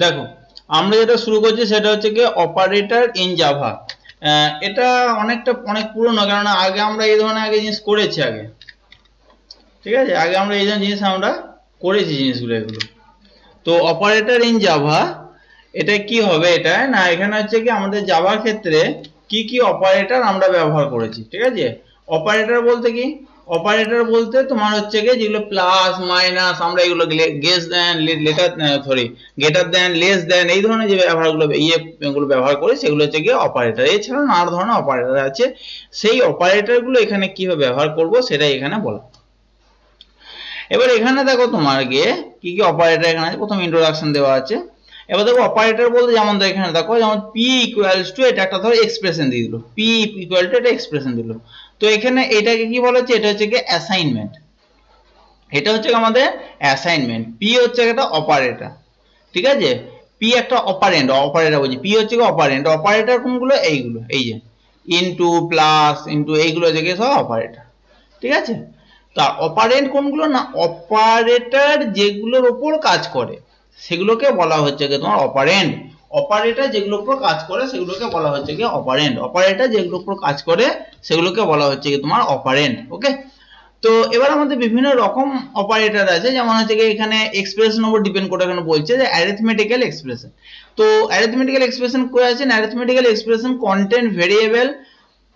দেখো আমরা যেটা শুরু করছি সেটা হচ্ছে কি অপারেটর ইন জাভা। এটা অনেক পুরনো, কারণ আগে আমরা এই ধরনের জিনিস করেছি আগে, ঠিক আছে, আগে আমরা এই ধরনের জিনিস আমরা করেছি জিনিসগুলো এগুলো। তো অপারেটর ইন জাভা এটা কি হবে, এটা না এখানে হচ্ছে কি আমাদের জাভার ক্ষেত্রে কি কি অপারেটর আমরা ব্যবহার করেছি, ঠিক আছে। অপারেটর বলতে কি, অপারেটর বলতে তোমার হচ্ছে কি যেগুলো প্লাস মাইনাস আমরা এগুলো guess than later sorry greater than less than এই ধরনের যে ব্যবহারগুলো এগুলো ব্যবহার করি সেগুলো হচ্ছে কি অপারেটর। এছাড়াও নানা ধরনের অপারেটর আছে, সেই অপারেটর গুলো এখানে কিভাবে ব্যবহার করব সেটাই এখানে বলা। এবার এখানে দেখো তোমার গিয়ে কি কি অপারেটর এখানে আছে, প্রথম ইন্ট্রোডাকশন দেওয়া আছে। এবার দেখো অপারেটর বলতে যেমন এখানে দেখো যেমন পি ইকুয়ালস টু এটা একটা ধরো এক্সপ্রেশন দিয়ে দিল, পি ইকুয়াল টু এটা এক্সপ্রেশন দিল। তো এখানে এটাকে কি বলা হচ্ছে, এটা হচ্ছে কি অ্যাসাইনমেন্ট, এটা হচ্ছে আমাদের অ্যাসাইনমেন্ট। পি হচ্ছে একটা অপারেটর, ঠিক আছে, পি একটা অপারেন্ড, অপারেটর বলছি, পি হচ্ছে কি অপারেন্ড। অপারেটর কোনগুলো, এইগুলো এই যে ইনটু প্লাস ইনটু এইগুলো হচ্ছে কি সব অপারেটর, ঠিক আছে। তা অপারেন্ট কোনগুলো না, অপারেটর যেগুলোর উপর কাজ করে সেগুলোকে বলা হচ্ছে কি তোমার অপারেন্ড। অপারেটর যেগুলোর উপর কাজ করে সেগুলোকে বলা হচ্ছে কি অপারেন্ড। অপারেটর যেগুলোর উপর কাজ করে সেগুলোকে বলা হচ্ছে কি তোমার অপারেন্ড। ওকে, তো এবার আমাদের বিভিন্ন রকম অপারেটর আছে, যেমন হচ্ছে কি এখানে এক্সপ্রেশন উপর ডিপেন্ড করে এখানে বলছে যে অ্যারিথমেটিক্যাল এক্সপ্রেশন। তো অ্যারিথমেটিক্যাল এক্সপ্রেশন কই আছে, arithmetical expression content variable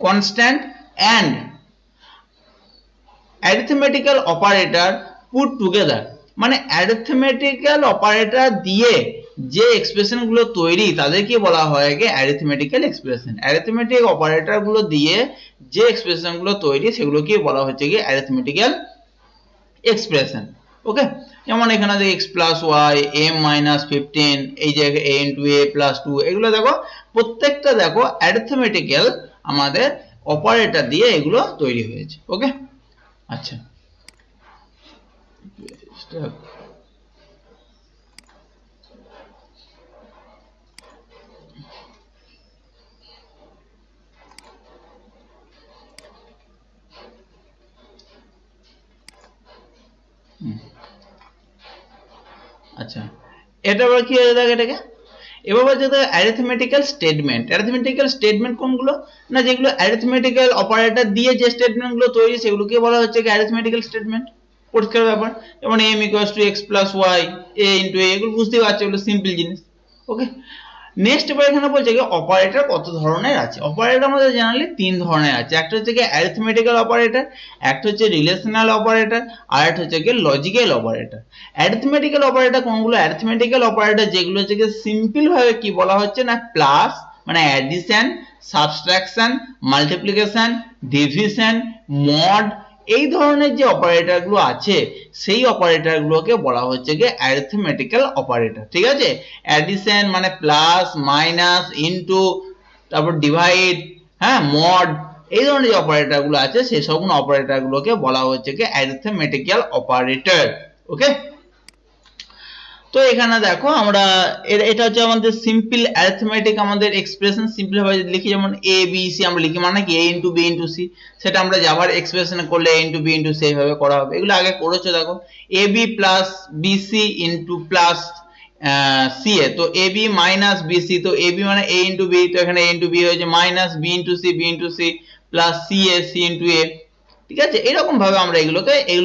constant and arithmetical operator put together. মানে অ্যারিথমেটিক্যাল অপারেটর দিয়ে যে এক্সপ্রেশন গুলো তৈরি তাদেরকে বলা হয় আগে অ্যারিথমেটিক্যাল এক্সপ্রেশন। অ্যারিথমেটিক অপারেটর গুলো দিয়ে যে এক্সপ্রেশন গুলো তৈরি সেগুলোকে বলা হচ্ছে কি অ্যারিথমেটিক্যাল এক্সপ্রেশন। ওকে, যেমন এখানে যে x plus y m minus 15 এই যে a ইন্টু a প্লাস 2 এগুলো দেখো প্রত্যেকটা দেখো অ্যারিথমেটিক্যাল আমাদের অপারেটর দিয়ে এগুলো তৈরি হয়েছে। ওকে, আচ্ছা আচ্ছা এটা আবার কি হয়ে থাকে এটাকে, এবার বলছে অ্যারিথমেটিক্যাল স্টেটমেন্ট। অ্যারিথমেটিক্যাল স্টেটমেন্ট কোনগুলো না, যেগুলো অ্যারিথমেটিক্যাল অপারেটর দিয়ে যে স্টেটমেন্ট গুলো তৈরি সেগুলোকে বলা হচ্ছে কি অ্যারিথমেটিক্যাল স্টেটমেন্ট। পরিষ্কার ব্যাপার, যেমন m equals to x plus y a into a, এগুলো বুঝতেই পারছো এগুলো সিম্পল জিনিস। ওকে, নেক্সট এবার এখানে বলছে কি অপারেটর কত ধরনের আছে। অপারেটর আমাদের জেনারেলি তিন ধরনের আছে, একটা হচ্ছে কি অ্যারিথমেটিক্যাল অপারেটর, একটা হচ্ছে রিলেশনাল অপারেটর, আর একটা হচ্ছে কি লজিক্যাল অপারেটর। অ্যারিথমেটিক্যাল অপারেটর কোনগুলো, অ্যারিথমেটিক্যাল অপারেটর যেগুলো হচ্ছে কি সিম্পল ভাবে কি বলা হচ্ছে না প্লাস মানে addition, subtraction, multiplication, division, mod, এই ধরনের যে অপারেটর গুলো আছে সেই অপারেটর গুলোকে বলা হচ্ছে কি অ্যারিথমেটিক্যাল অপারেটর। ঠিক আছে, অ্যাডিশন মানে প্লাস মাইনাস ইনটু, তারপর ডিভাইড, হ্যাঁ মড, এই ধরনের যে অপারেটর গুলো আছে সেই সব অপারেটর গুলোকে বলা হচ্ছে কি অ্যারিথমেটিক্যাল অপারেটর। ওকে, তো এখানে দেখো আমরা এটা হচ্ছে আমাদের সিম্পল অ্যারিথমেটিক আমাদের এক্সপ্রেশন সিম্পল ভাবে লিখি, যেমন a b c আমরা লিখি মানে কি a into b into c, সেটা আমরা জাভার এক্সপ্রেশনে করলে a into b into c এইভাবে করা হবে। এগুলো আগে করেছো দেখো, ab plus bc into plus ca, তো ab মাইনাস bc, তো ab মানে a ইনটু b, তো এখানে a ইনটু b হয়েছে minus b into c, b into c plus ca, c into a। ঠিক আছে, এরকম ভাবে আমরা এগুলো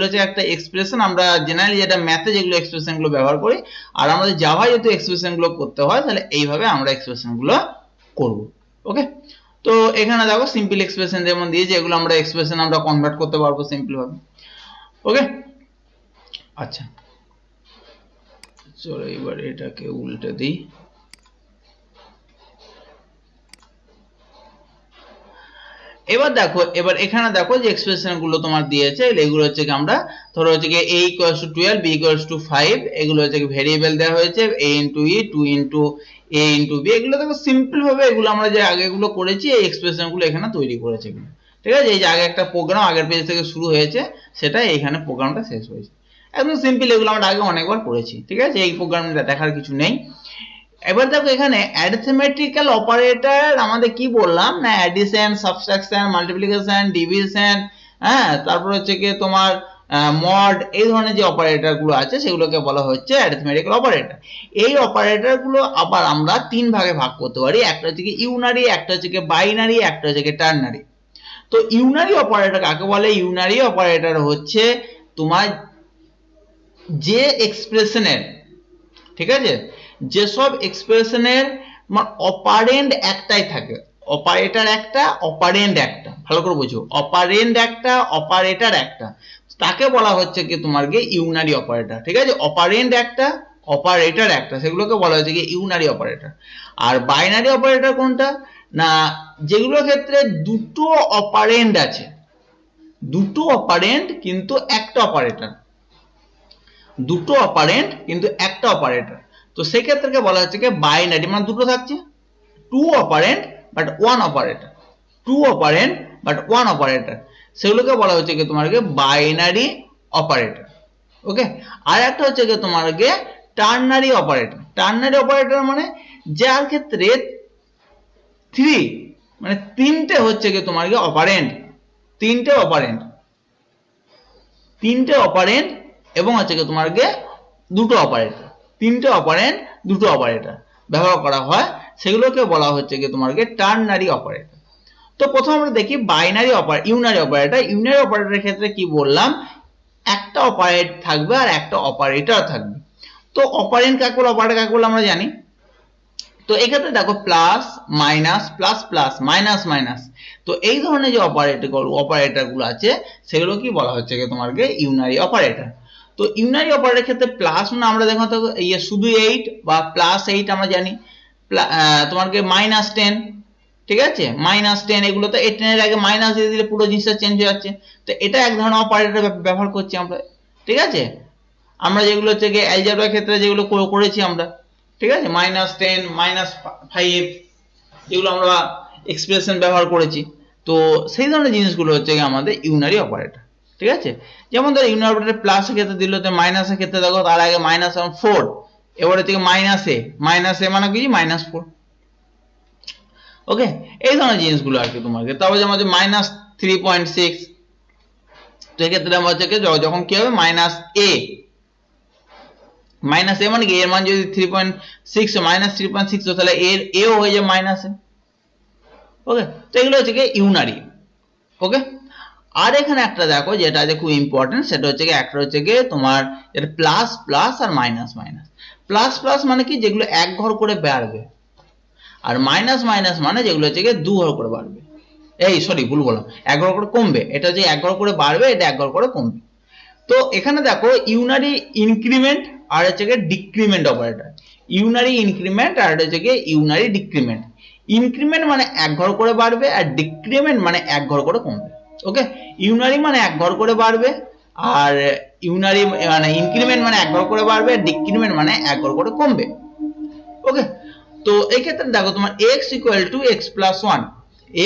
হচ্ছে একটা এক্সপ্রেশন, আমরা জেনারেলি যেটা ম্যাথে যেগুলো এক্সপ্রেশন গুলো ব্যবহার করি, আর আমাদের জাভায় যদি এক্সপ্রেশন গুলো করতে হয় তাহলে এইভাবে আমরা এক্সপ্রেশন গুলো করব। ওকে, তো এখানে দেখো সিম্পল এক্সপ্রেশন যেমন দিয়েছে, এগুলো আমরা এক্সপ্রেশন আমরা কনভার্ট করতে পারবো সিম্পল ভাবে। ওকে, আচ্ছা চলো এবার এটাকে উল্টে দিই। এবার দেখো, এবার এখানে দেখো যে এক্সপ্রেশন গুলো তোমার দিয়েছে এগুলো হচ্ছে কি আমরা ধরো হচ্ছে কি a equals two 12 b equals to 5, এগুলো হচ্ছে কি ভেরিয়েবল দেওয়া হয়েছে a into e 2 into a into b। এগুলো দেখো সিম্পল ভাবে এগুলো আমরা যে আগে গুলো করেছি এই এক্সপ্রেশন গুলো এখানে তৈরি করেছে এগুলো। ঠিক আছে, এই যে আগে একটা প্রোগ্রাম আগের পেজ থেকে শুরু হয়েছে সেটা এখানে প্রোগ্রামটা শেষ হয়েছে, একদম সিম্পল। এগুলো আমরা আগে অনেকবার করেছি, ঠিক আছে, এই প্রোগ্রামটা দেখার কিছু নেই। এবার দেখো এখানে অ্যারিথমেটিক্যাল অপারেটর আমাদের কি বললাম না, অ্যাডিশন, সাবট্রাকশন, মাল্টিপ্লিকেশন, ডিভিশন, হ্যাঁ তারপর হচ্ছে কি তোমার মড, এই ধরনের যে অপারেটর গুলো আছে সেগুলোকে বলা হচ্ছে অ্যারিথমেটিক্যাল অপারেটর। এই অপারেটর গুলো আবার আমরা তিন ভাগে ভাগ করতে পারি, একটা হচ্ছে কি ইউনারি, একটা হচ্ছে কি বাইনারি, একটা হচ্ছে কি টার্নারি। তো ইউনারি অপারেটর কাকে বলে? ইউনারি অপারেটর হচ্ছে তোমার যে এক্সপ্রেশনের, ঠিক আছে, যেসব এক্সপ্রেশনের অপারেন্ড একটাই থাকে, অপারেটর একটা, অপারেন্ড একটা, ভালো করে বুঝো, অপারেন্ড একটা, অপারেটর একটা, তাকে বলা হচ্ছে কি তোমার কি ইউনারি অপারেটর। ঠিক আছে, অপারেন্ড একটা, অপারেটর একটা, সেগুলোকে বলা হচ্ছে কি ইউনারি অপারেটর। আর বাইনারি অপারেটর কোনটা না, যেগুলোর ক্ষেত্রে দুটো অপারেন্ড আছে, দুটো অপারেন্ড কিন্তু একটা অপারেটর, দুটো অপারেন্ড কিন্তু একটা অপারেটর, তো সেক্ষেত্রে বলা হচ্ছে কি বাইনারি, মানে দুটো থাকছে, two operand but one operator, two operand but one operator, সেগুলোকে বলা হচ্ছে কি তোমার বাইনারি অপারেটর। ওকে, আর একটা হচ্ছে কি তোমার টার্নারি অপারেটর। টার্নারি অপারেটর মানে যার ক্ষেত্রে থ্রি, মানে তিনটে হচ্ছে কি তোমার অপারেন্ড, তিনটে অপারেন্ড, তিনটে অপারেন্ড এবং হচ্ছে কি তোমার দুটো অপারেটর, তিনটে অপারেন্ড দুটো অপারেটর ব্যবহার করা হয়, সেগুলোকে বলা হচ্ছে কি তোমার টার্নারি অপারেটর। তো প্রথম আমরা দেখি বাইনারি ইউনারি অপারেটর। ইউনারি অপারেটরের ক্ষেত্রে কি বললাম, একটা অপারেট থাকবে আর একটা অপারেটর থাকবে। তো অপারেন্ড কাকে বলে, অপারেটর কাকে বলে আমরা জানি। তো এক্ষেত্রে দেখো plus minus, plus plus, minus minus, তো এই ধরনের যে অপারেটর গুলো আছে সেগুলো কি বলা হচ্ছে তোমার ইউনারি অপারেটর। তো ইউনারি অপারেটরের ক্ষেত্রে প্লাস মানে আমরা দেখো তো শুধু 8 বা প্লাস 8 আমরা জানি, তোমার মাইনাস 10, ঠিক আছে, মাইনাস 10, এগুলো তো 10 এর আগে মাইনাস দিয়ে দিলে পুরো জিনিসটা চেঞ্জ হয়ে যাচ্ছে, তো এটা এক ধরনের অপারেটর ব্যবহার করছি আমরা। ঠিক আছে, আমরা যেগুলো হচ্ছে অ্যালজেব্রার ক্ষেত্রে যেগুলো করেছি আমরা, ঠিক আছে, -10 -5 এগুলো আমরা এক্সপ্রেশন ব্যবহার করেছি, তো সেই ধরনের জিনিসগুলো হচ্ছে আমাদের ইউনারি অপারেটর। ঠিক আছে, যেমন ধরো ইউনারি অপারেটর প্লাসের ক্ষেত্রে দিল, তো মাইনাসের ক্ষেত্রে দেখো তার আগে -4, এবারে থেকে মাইনাস এ মানে কি -4। ওকে, এই ধরনের জিনিসগুলো আর কি তোমাকে। তারপর যেমন -3.6, তো এক্ষেত্রে আমরা হচ্ছে যখন কি হবে -a, মাইনাস এ মানে কি এর মান যদি 3.6 -3.6 তাহলে এর এও হয়ে যায় মাইনাসে। ওকে, তো এগুলো হচ্ছে কি ইউনারি। ওকে, আর এখানে একটা দেখো যেটা আছে খুব ইম্পর্টেন্ট, সেটা হচ্ছে কি একটা হচ্ছে কি তোমার যেটা প্লাস প্লাস আর মাইনাস মাইনাস। প্লাস প্লাস মানে কি যেগুলো এক ঘর করে বাড়বে, আর মাইনাস মাইনাস মানে যেগুলো হচ্ছে কি দু ঘর করে বাড়বে, এই সরি ভুল বললাম, এক ঘর করে কমবে, এটা হচ্ছে এক ঘর করে বাড়বে, এটা এক ঘর করে কমবে। তো এখানে দেখো ইউনারি ইনক্রিমেন্ট আর হচ্ছে গিয়ে ডিক্রিমেন্ট অপারেটর, ইউনারি ইনক্রিমেন্ট আর হচ্ছে গিয়ে ইউনারি ডিক্রিমেন্ট। ইনক্রিমেন্ট মানে এক ঘর করে বাড়বে, আর ডিক্রিমেন্ট মানে এক ঘর করে কমবে। ওকে, ইউনারি মানে এক ঘর করে বাড়বে, আর ইউনারি মানে ইনক্রিমেন্ট মানে এক ঘর করে বাড়বে, আর ডিক্রিমেন্ট মানে এক ঘর করে কমবে। ওকে, তো এই ক্ষেত্রে দেখো তোমার x equal to x plus 1,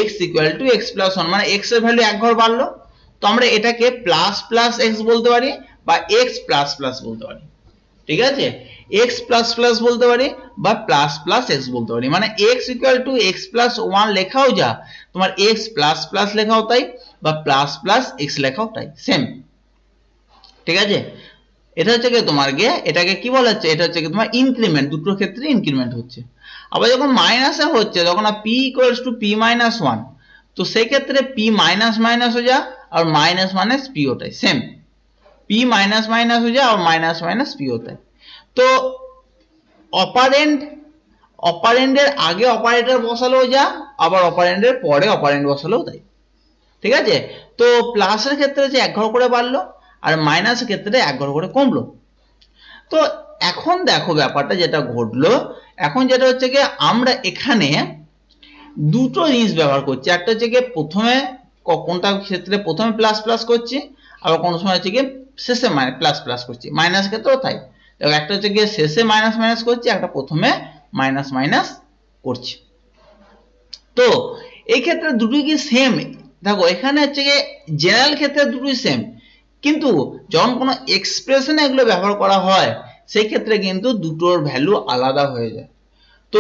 x equal to x plus 1 মানে x এর ভ্যালু এক ঘর বাড়লো, তো আমরা এটাকে প্লাস প্লাস x বলতে পারি বা x প্লাস প্লাস বলতে পারি। ঠিক আছে, x প্লাস প্লাস বলতে পারি বা প্লাস প্লাস x বলতে পারি, মানে x equal to x plus 1 লেখাও যা, তোমার x প্লাস প্লাস লেখাও তাই, বা প্লাস প্লাস x লেখাও তাই, সেম। ঠিক আছে, এটা হচ্ছে কি তোমার এটাকে কি বলা হচ্ছে, এটা হচ্ছে কি তোমার ইনক্রিমেন্ট, দুটোর ক্ষেত্রে ইনক্রিমেন্ট হচ্ছে। আবার যখন মাইনাসে হচ্ছে তখন p equals to p minus 1, তো সেই ক্ষেত্রে p মাইনাস মাইনাস হয়ে যায় আর মাইনাস মাইনাস p ওটাই সেম, p মাইনাস মাইনাস হয়ে যায় আর মাইনাস মাইনাস p ওটাই। তো অপারেন্ডের আগে অপারেটর বসালেও যা, আবার অপারেন্ডের পরে অপারেন্ড বসালেও তাই। ঠিক আছে, তো প্লাসের ক্ষেত্রে যে এক ঘর করে বাড়লো আর মাইনাসের ক্ষেত্রে এক ঘর করে কমলো। তো এখন দেখো ব্যাপারটা যেটা ঘটলো, এখন যেটা হচ্ছে কি আমরা এখানে দুটো জিনিস ব্যবহার করছি, একটা হচ্ছে কি প্রথমে কোনটা ক্ষেত্রে প্রথমে প্লাস প্লাস করছি, আবার কোন সময় হচ্ছে কি শেষে প্লাস প্লাস করছি, মাইনাস ক্ষেত্রেও তাই, দেখো একটা হচ্ছে কি শেষে মাইনাস মাইনাস করছি, একটা প্রথমে মাইনাস মাইনাস করছি। তো এই ক্ষেত্রে দুটোই কি সেম, দেখো এখানে হচ্ছে কি জেনারেল ক্ষেত্রে দুটোই সেম, কিন্তু যখন কোনো এক্সপ্রেশনে এগুলো ব্যবহার করা হয় সেই ক্ষেত্রে কিন্তু দুটোর ভ্যালু আলাদা হয়ে যায়। তো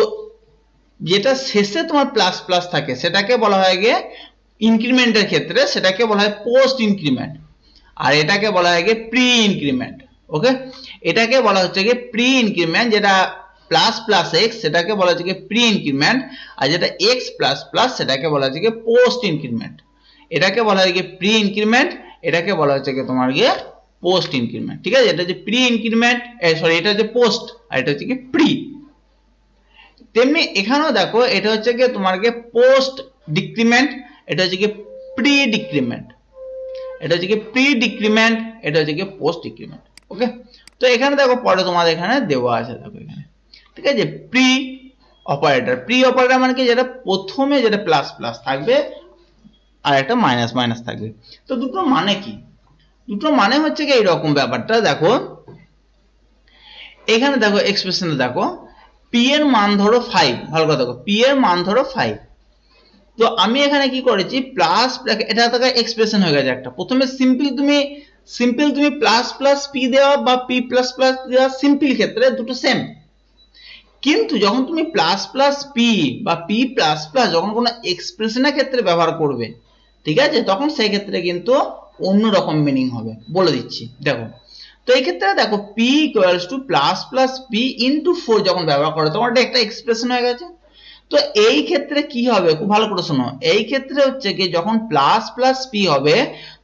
যেটা শেষে তোমার প্লাস প্লাস থাকে সেটাকে বলা হয় গিয়ে ইনক্রিমেন্টের ক্ষেত্রে সেটাকে বলা হয় পোস্ট ইনক্রিমেন্ট, আর এটাকে বলা হয় কি প্রি ইনক্রিমেন্ট। ওকে, এটাকে বলা হচ্ছে কি প্রি ইনক্রিমেন্ট, যেটা প্লাস প্লাস এক্স সেটাকে বলা হচ্ছে কি প্রি ইনক্রিমেন্ট, আর যেটা এক্স প্লাস প্লাস সেটাকে বলা হচ্ছে কি পোস্ট ইনক্রিমেন্ট। এটাকে বলা হয় কি প্রি ইনক্রিমেন্ট, এটাকে বলা হচ্ছে কি তোমার গিয়ে পোস্ট ইনক্রিমেন্ট। ঠিক আছে, এটা হচ্ছে প্রি ইনক্রিমেন্ট, সরি এটা হচ্ছে পোস্ট, আর এটা হচ্ছে কি প্রি। তেমনি এখানেও দেখো এটা হচ্ছে কি তোমার গিয়ে পোস্ট ডিক্রিমেন্ট, এটা হচ্ছে কি প্রি ডিক্রিমেন্ট, এটা হচ্ছে কি প্রি ডিক্রিমেন্ট, এটা হচ্ছে কি পোস্ট ডিক্রিমেন্ট। ওকে, তো এখানে দেখো পরে তোমাদের এখানে দেওয়া আছে, দেখো এখানে ঠিক আছে প্রি অপারেটর। প্রি অপারেটর মানে কি যেটা প্রথমে যেটা প্লাস প্লাস থাকবে আর একটা মাইনাস মাইনাস থাকবে। তো দুটো মানে কি, দুটো মানে হচ্ছে কি এইরকম ব্যাপারটা। দেখো এখানে দেখো এক্সপ্রেশনে দেখো পি এর মান ধরো 5, ভালো কথা দেখো পি এর মান ধরো 5। তো আমি এখানে কি করেছি প্লাস, এটা তো এক্সপ্রেশন হয়ে গেছে একটা। প্রথমে সিম্পল তুমি প্লাস প্লাস পি দেওয়া বা পি প্লাস প্লাস দেওয়া সিম্পল ক্ষেত্রে দুটো সেম, কিন্তু যখন তুমি প্লাস প্লাস পি বা পি প্লাস প্লাস যখন কোনো এক্সপ্রেশনের ক্ষেত্রে ব্যবহার করবে, ঠিক আছে, তখন সেই ক্ষেত্রে কিন্তু অন্যরকম মিনিং হবে, বলে দিচ্ছি দেখো। তো এই ক্ষেত্রে দেখো P equals to plus plus P into 4 যখন ব্যবহার করে তখন এটা একটা এক্সপ্রেশন হয়ে গেছে। তো এই ক্ষেত্রে কি হবে, খুব ভালো করে শোনো, এই ক্ষেত্রে হচ্ছে কি যখন প্লাস প্লাস পি হবে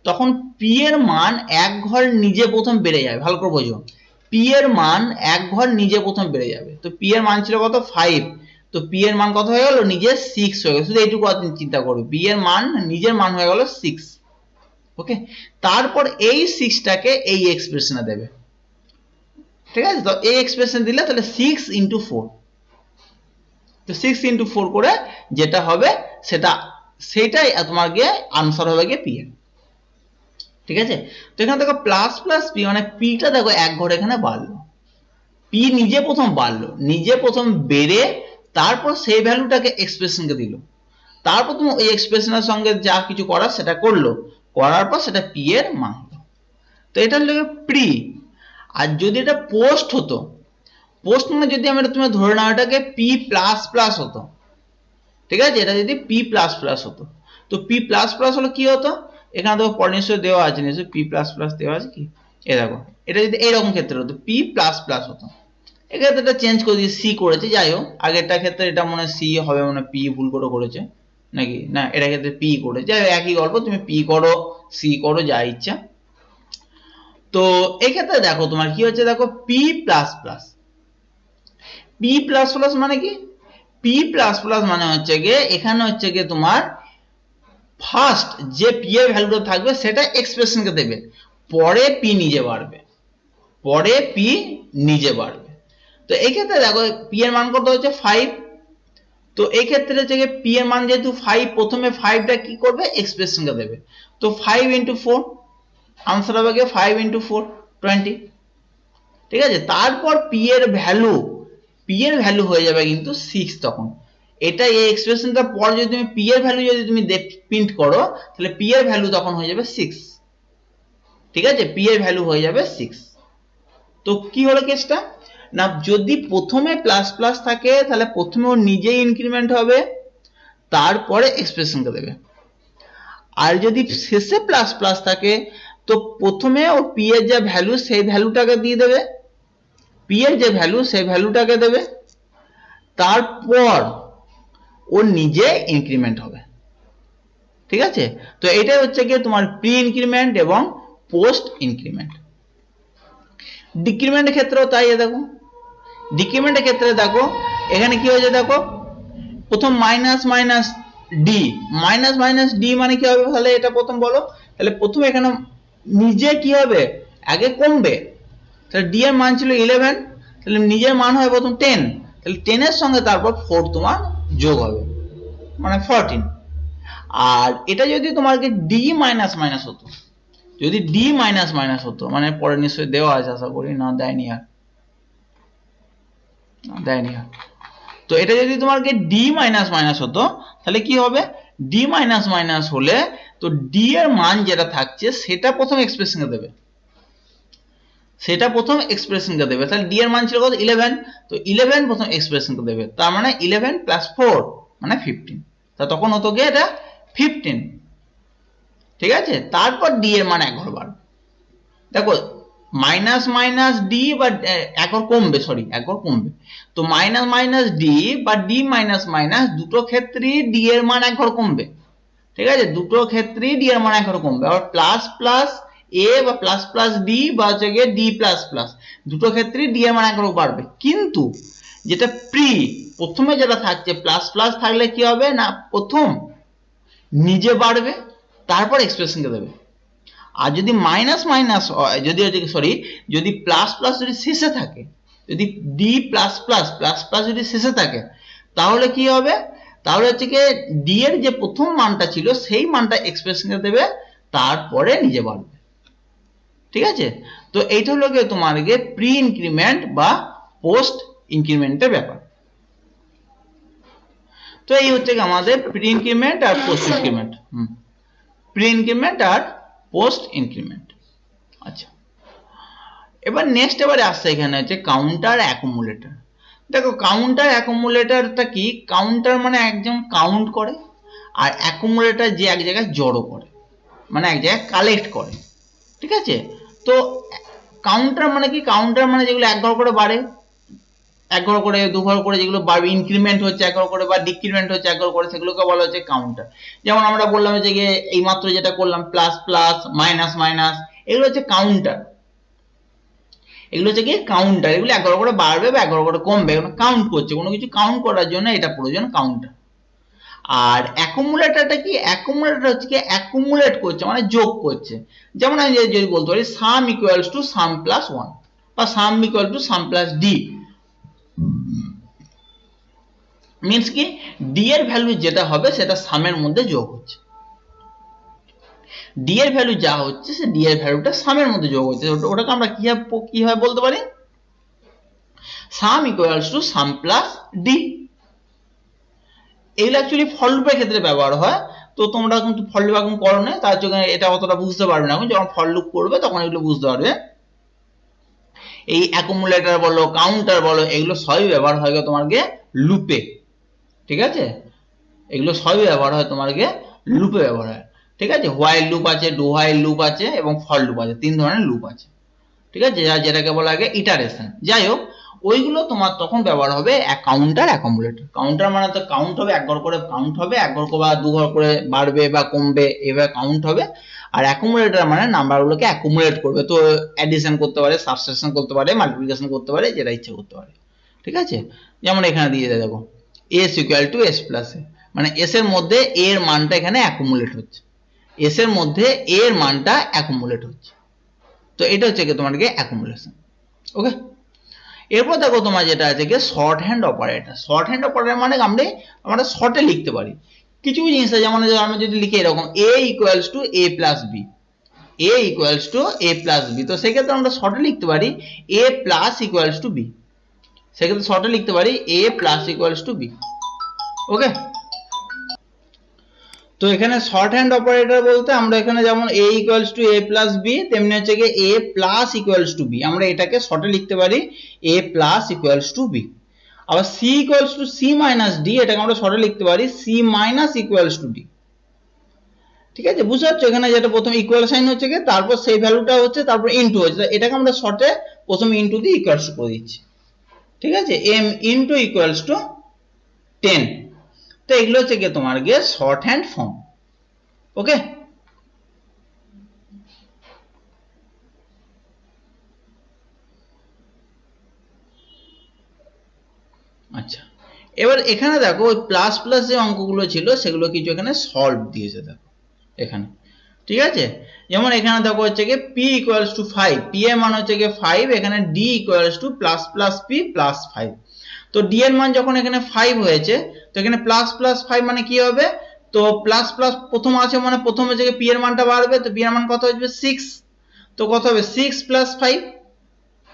তখন পি এর মান এক ঘর নিজে প্রথম বেড়ে যাবে, ভালো করে বোঝো, পি এর মান এক ঘর নিজে প্রথম বেড়ে যাবে। তো পি এর মান ছিল কত 5, তো পি এর মান কত হয়ে গেল নিজে 6 হয়ে গেল। শুধু এইটুকু চিন্তা করবে, পি এর মান নিজের মান হয়ে গেল 6। ওকে, তারপর এই 6টাকে এই এক্সপ্রেশনে দেবে, ঠিক আছে। তো এই এক্সপ্রেশন দিলে তাহলে 6 ইন্টু 4, তো 6 ইন্টু 4 করে যেটা হবে সেটাই তোমার গিয়ে আনসার হবে গিয়ে পি এর। ঠিক আছে, তো এখানে দেখো প্লাস প্লাস পি মানে পিটা দেখো এক ঘর এখানে বাড়লো, পি নিজে প্রথম বাড়লো, নিজে প্রথম বেড়ে তারপর সেই ভ্যালুটাকে এক্সপ্রেশনকে দিল, তারপর তুমি ওই এক্সপ্রেশনের সঙ্গে যা কিছু করার সেটা করলো, করার পর সেটা পি এর মান হলো। তো এটা হলো প্রি। আর যদি এটা পোস্ট হতো, পোস্ট মানে যদি আমরা তুমি ধরে নাও এটাকে পি প্লাস প্লাস হতো, ঠিক আছে, এটা যদি পি প্লাস প্লাস হতো, তো পি প্লাস প্লাস হলো কি হতো, এখানে দেখো পরে নিশ্চয় দেওয়া আছে, নিশ্চয় পি প্লাস প্লাস দেওয়া আছে কি, এ দেখো এটা যদি এইরকম ক্ষেত্রে হতো পি প্লাস প্লাস হতো, এক্ষেত্রে এটা চেঞ্জ করে দিয়ে সি করেছে, যাই হোক আগেরটা ক্ষেত্রে এটা মনে হয় সি হবে, মনে পি ভুল করে করেছে নাকি, না এটা ক্ষেত্রে পি করেছে, যাই হোক একই গল্প, তুমি পি করো সি করো যা ইচ্ছা। তো এক্ষেত্রে দেখো তোমার কি হচ্ছে, দেখো P plus plus, P plus plus মানে কি, পি প্লাস প্লাস মানে হচ্ছে গিয়ে এখানে হচ্ছে গিয়ে তোমার ফার্স্ট যে পি এর ভ্যালুটা থাকবে সেটা এক্সপ্রেশনকে দেবে, পরে পি নিজে বাড়বে, পরে পি নিজে বাড়বে। তো এই ক্ষেত্রে দেখো পি এর মান কত হচ্ছে 5, তো এই ক্ষেত্রে হচ্ছে গিয়ে পি এর মান যেহেতু 5, প্রথমে 5টা কি করবে এক্সপ্রেশনকে দেবে, তো 5 ইন্টু 4 আনসার হবে গিয়ে 5 ইন্টু 4 20, ঠিক আছে। তারপর পি এর ভ্যালু হয়ে যাবে কিন্তু 6 তখন, এটা এই এক্সপ্রেশনটা পর যদি তুমি পি এর ভ্যালু যদি তুমি প্রিন্ট করো তাহলে পি এর ভ্যালু তখন হয়ে যাবে 6, ঠিক আছে, পি এর ভ্যালু হয়ে যাবে 6। তো কি হলো কেসটা না, যদি প্রথমে প্লাস প্লাস থাকে তাহলে প্রথমে ও নিজেই ইনক্রিমেন্ট হবে তারপরে এক্সপ্রেশনকে দেবে, আর যদি শেষে প্লাস প্লাস থাকে তো প্রথমে ও পি এর যে ভ্যালু সেই ভ্যালুটাকে দিয়ে দেবে, পি এর যে ভ্যালু সেই ভ্যালুটাকে দেবে, তারপর ও নিজে ইনক্রিমেন্ট হবে, ঠিক আছে। তো এটাই হচ্ছে গিয়ে তোমার প্রি ইনক্রিমেন্ট এবং পোস্ট ইনক্রিমেন্ট। ডিক্রিমেন্টের ক্ষেত্রেও তাই, দেখো ডিক্রিমেন্টের ক্ষেত্রে দেখো এখানে কি হয়েছে, দেখো প্রথম minus minus D, minus minus D মানে কি হবে, তাহলে এটা প্রথম বলো, তাহলে প্রথম এখানে নিজে কি হবে আগে কমবে, তাহলে ডি এর মান ছিল 11, তাহলে নিজের মান হয় প্রথম 10, তাহলে 10 এর সঙ্গে তারপর 4 তোমার যোগ হবে মানে 14। আর এটা যদি তোমাকে ডি মাইনাস মাইনাস হতো, যদি ডি মাইনাস মাইনাস হতো মানে পরে নিশ্চয়ই দেওয়া আছে আশা করি, না দেয়নি আর, দেয়নি আর, তো এটা যদি তোমাকে ডি মাইনাস মাইনাস হতো তাহলে কি হবে, ডি মাইনাস মাইনাস হলে তো ডি এর মান যেটা থাকছে সেটা প্রথম এক্সপ্রেশনকে দেবে, সেটা প্রথম এক্সপ্রেশনকে দেবে, তাহলে ডি এর মান ছিল কত 11, তো 11 প্রথম এক্সপ্রেশনকে দেবে, তার মানে 11 প্লাস 4 মানে 15, তা তখন হতো গিয়ে এটা 15, ঠিক আছে। তারপর ডি এর মান এক ঘর বাড়বে, দেখো মাইনাস মাইনাস ডি বা একর কমবে, সরি একর কমবে, তো মাইনাস মাইনাস ডি বা ডি মাইনাস মাইনাস দুটো ক্ষেত্রেই ডি এর মান একর কমবে, ঠিক আছে, দুটো ক্ষেত্রেই ডি এর মান একর কমবে। আবার প্লাস প্লাস এ বা প্লাস প্লাস ডি বা হচ্ছে গিয়ে ডি প্লাস প্লাস দুটো ক্ষেত্রেই ডি এর মান একর বাড়বে। কিন্তু যেটা প্রথমে যেটা থাকছে প্লাস প্লাস থাকলে কি হবে না, প্রথম নিজে বাড়বে তারপর এক্সপ্রেশনকে দেবে। আর যদি মাইনাস মাইনাস যদি সরি যদি প্লাস প্লাস যদি শেষে থাকে, যদি D plus plus plus plus যদি শেষে থাকে, তাহলে কি হবে, তাহলে হচ্ছে কি ডি এর যে প্রথম মানটা ছিল সেই মানটা এক্সপ্রেশনকে দেবে, তারপরে নিজে বাড়বে। ঠিক আছে, তো এইটা হলো গিয়ে তোমার গিয়ে প্রি ইনক্রিমেন্ট বা পোস্ট ইনক্রিমেন্টের ব্যাপার। তো এই হচ্ছে আমাদের প্রি ইনক্রিমেন্ট আর পোস্ট ইনক্রিমেন্ট, প্রি ইনক্রিমেন্ট আর পোস্ট ইনক্রিমেন্ট। আচ্ছা, এবার নেক্সট এবারে আসছে এখানে হচ্ছে কাউন্টার অ্যাকুমুলেটর। দেখো কাউন্টার অ্যাকুমুলেটরটা কি, কাউন্টার মানে একজন কাউন্ট করে, আর অ্যাকুমুলেটর যে এক জায়গায় জড়ো করে, মানে এক জায়গায় কালেক্ট করে। ঠিক আছে, তো কাউন্টার মানে কি, কাউন্টার মানে যেগুলো এক ঘর করে বাড়ে, এক ঘর করে দু ঘর করে যেগুলো বাড়বে, ইনক্রিমেন্ট হচ্ছে এক ঘর করে বা ডিক্রিমেন্ট হচ্ছে এক ঘর করে, সেগুলোকে বলা হচ্ছে কাউন্টার। যেমন আমরা বললাম যে এই মাত্র যেটা করলাম প্লাস প্লাস মাইনাস মাইনাস, এগুলো হচ্ছে কাউন্টার, এগুলো হচ্ছে কি কাউন্টার, এগুলো এক ঘর করে বাড়বে বা এক ঘর করে কমবে, কাউন্ট করছে, কোনো কিছু কাউন্ট করার জন্য এটা প্রয়োজন কাউন্টার। আর অ্যাকুমুলেটরটা কি, অ্যাকুমুলেটর হচ্ছে কি অ্যাকুমুলেট করছে মানে যোগ করছে। যেমন আমি যদি বলতে পারি sum equals to sum plus 1 বা সাম equal to sum plus D, means কি ডি এর ভ্যালু যেটা হবে সেটা সামের মধ্যে যোগ হচ্ছে, ডি এর ভ্যালু যা হচ্ছে সে ডি এর ভ্যালুটা সামের মধ্যে যোগ হচ্ছে, ওটাকে আমরা কিভাবে বলতে পারি, sum equals to sum plus D. এগুলো অ্যাকচুয়ালি ফল লুপের ক্ষেত্রে ব্যবহার হয়, তো তোমরা কিন্তু ফল লুপ এখন করো না, তার জন্য এটা অতটা বুঝতে পারবে না, এখন যখন ফল লুপ করবে তখন এগুলো বুঝতে পারবে। এই অ্যাকুমুলেটর বলো কাউন্টার বলো এগুলো সবই ব্যবহার হয় তোমার গিয়ে লুপে। ঠিক আছে, এগুলো সবই ব্যবহার হয় তোমার গিয়ে লুপে ব্যবহার হয়। ঠিক আছে, হোয়াইল লুপ আছে, ডু হোয়াইল লুপ আছে এবং ফর লুপ আছে, তিন ধরনের লুপ আছে। ঠিক আছে, যেটাকে বলা হয় ইটারেশন। যাই হোক, ওইগুলো তোমার তখন ব্যবহার হবে কাউন্টার অ্যাকুমুলেটর। কাউন্টার মানে তো কাউন্ট হবে, এক ঘর করে কাউন্ট হবে, এক ঘর বা দু ঘর করে বাড়বে বা কমবে এভাবে কাউন্ট হবে। আর অ্যাকুমুলেটর মানে নাম্বারগুলোকে অ্যাকুমুলেট করবে, তো অ্যাডিশন করতে পারে, সাবট্রাকশন করতে পারে, মাল্টিপ্লিকেশন করতে পারে, যেটা ইচ্ছে করতে পারে। ঠিক আছে, যেমন এখানে দিয়ে দেয় দেখো S equal to S plus A, মানে এস এর মধ্যে এর মানটা এখানে অ্যাকুমুলেট হচ্ছে, এস এর মধ্যে এর মানটা অ্যাকুমুলেট হচ্ছে, তো এটা হচ্ছে কি তোমার কি অ্যাকুমুলেশন। ওকে, এরপর দেখো তোমার যেটা আছে কি short hand operator. Short hand operator মানে আমরা শর্টে লিখতে পারি কিছু জিনিস, যেমন আমরা যদি লিখি এরকম a equals to a plus B, a equals to a plus B, তো সেক্ষেত্রে আমরা শর্টে লিখতে পারি a plus equals to B, সেক্ষেত্রে শর্টে লিখতে পারি a plus equals to B. Okay, তো এখানে শর্ট হ্যান্ড অপারেটর বলতে আমরা এখানে যেমন a equals to a plus B, তেমনি হচ্ছে কি a plus equals to B, আমরা এটাকে শর্টে লিখতে পারি a plus equals to B. আবার c equals to c minus d, এটাকে আমরা শর্টে লিখতে পারি c minus equals to d। ঠিক আছে, বুঝতে পারছো, এখানে যেটা প্রথম ইকুয়াল সাইন হচ্ছে কি, তারপর সেই ভ্যালুটা হচ্ছে, তারপর ইনটু হচ্ছে, এটাকে আমরা শর্টে প্রথমে ইনটু দিয়ে ইকুয়ালস করে দিচ্ছি। ঠিক আছে, m ইনটু ইকুয়ালস টু 10। তো এগুলো হচ্ছে কি তোমার গিয়ে শর্ট হ্যান্ড ফর্ম। ওকে, আচ্ছা, এবার এখানে দেখো ওই প্লাস প্লাস যে অঙ্কগুলো ছিল সেগুলো কিছু এখানে সলভ দিয়েছে দেখো এখানে। ঠিক আছে, যেমন এখানে দেখো হচ্ছে কি p ইকুয়ালস টু 5, p এর মান হচ্ছে কি 5, এখানে d equals to plus plus p plus 5। তো d এর মান যখন এখানে 5 হয়েছে, তো এখানে প্লাস প্লাস 5 মানে কি হবে, তো প্লাস প্লাস প্রথম আছে মানে প্রথম হচ্ছে কি p এর মানটা বাড়বে, তো p এর মান কত আসবে 6, তো কত হবে 6 প্লাস 5।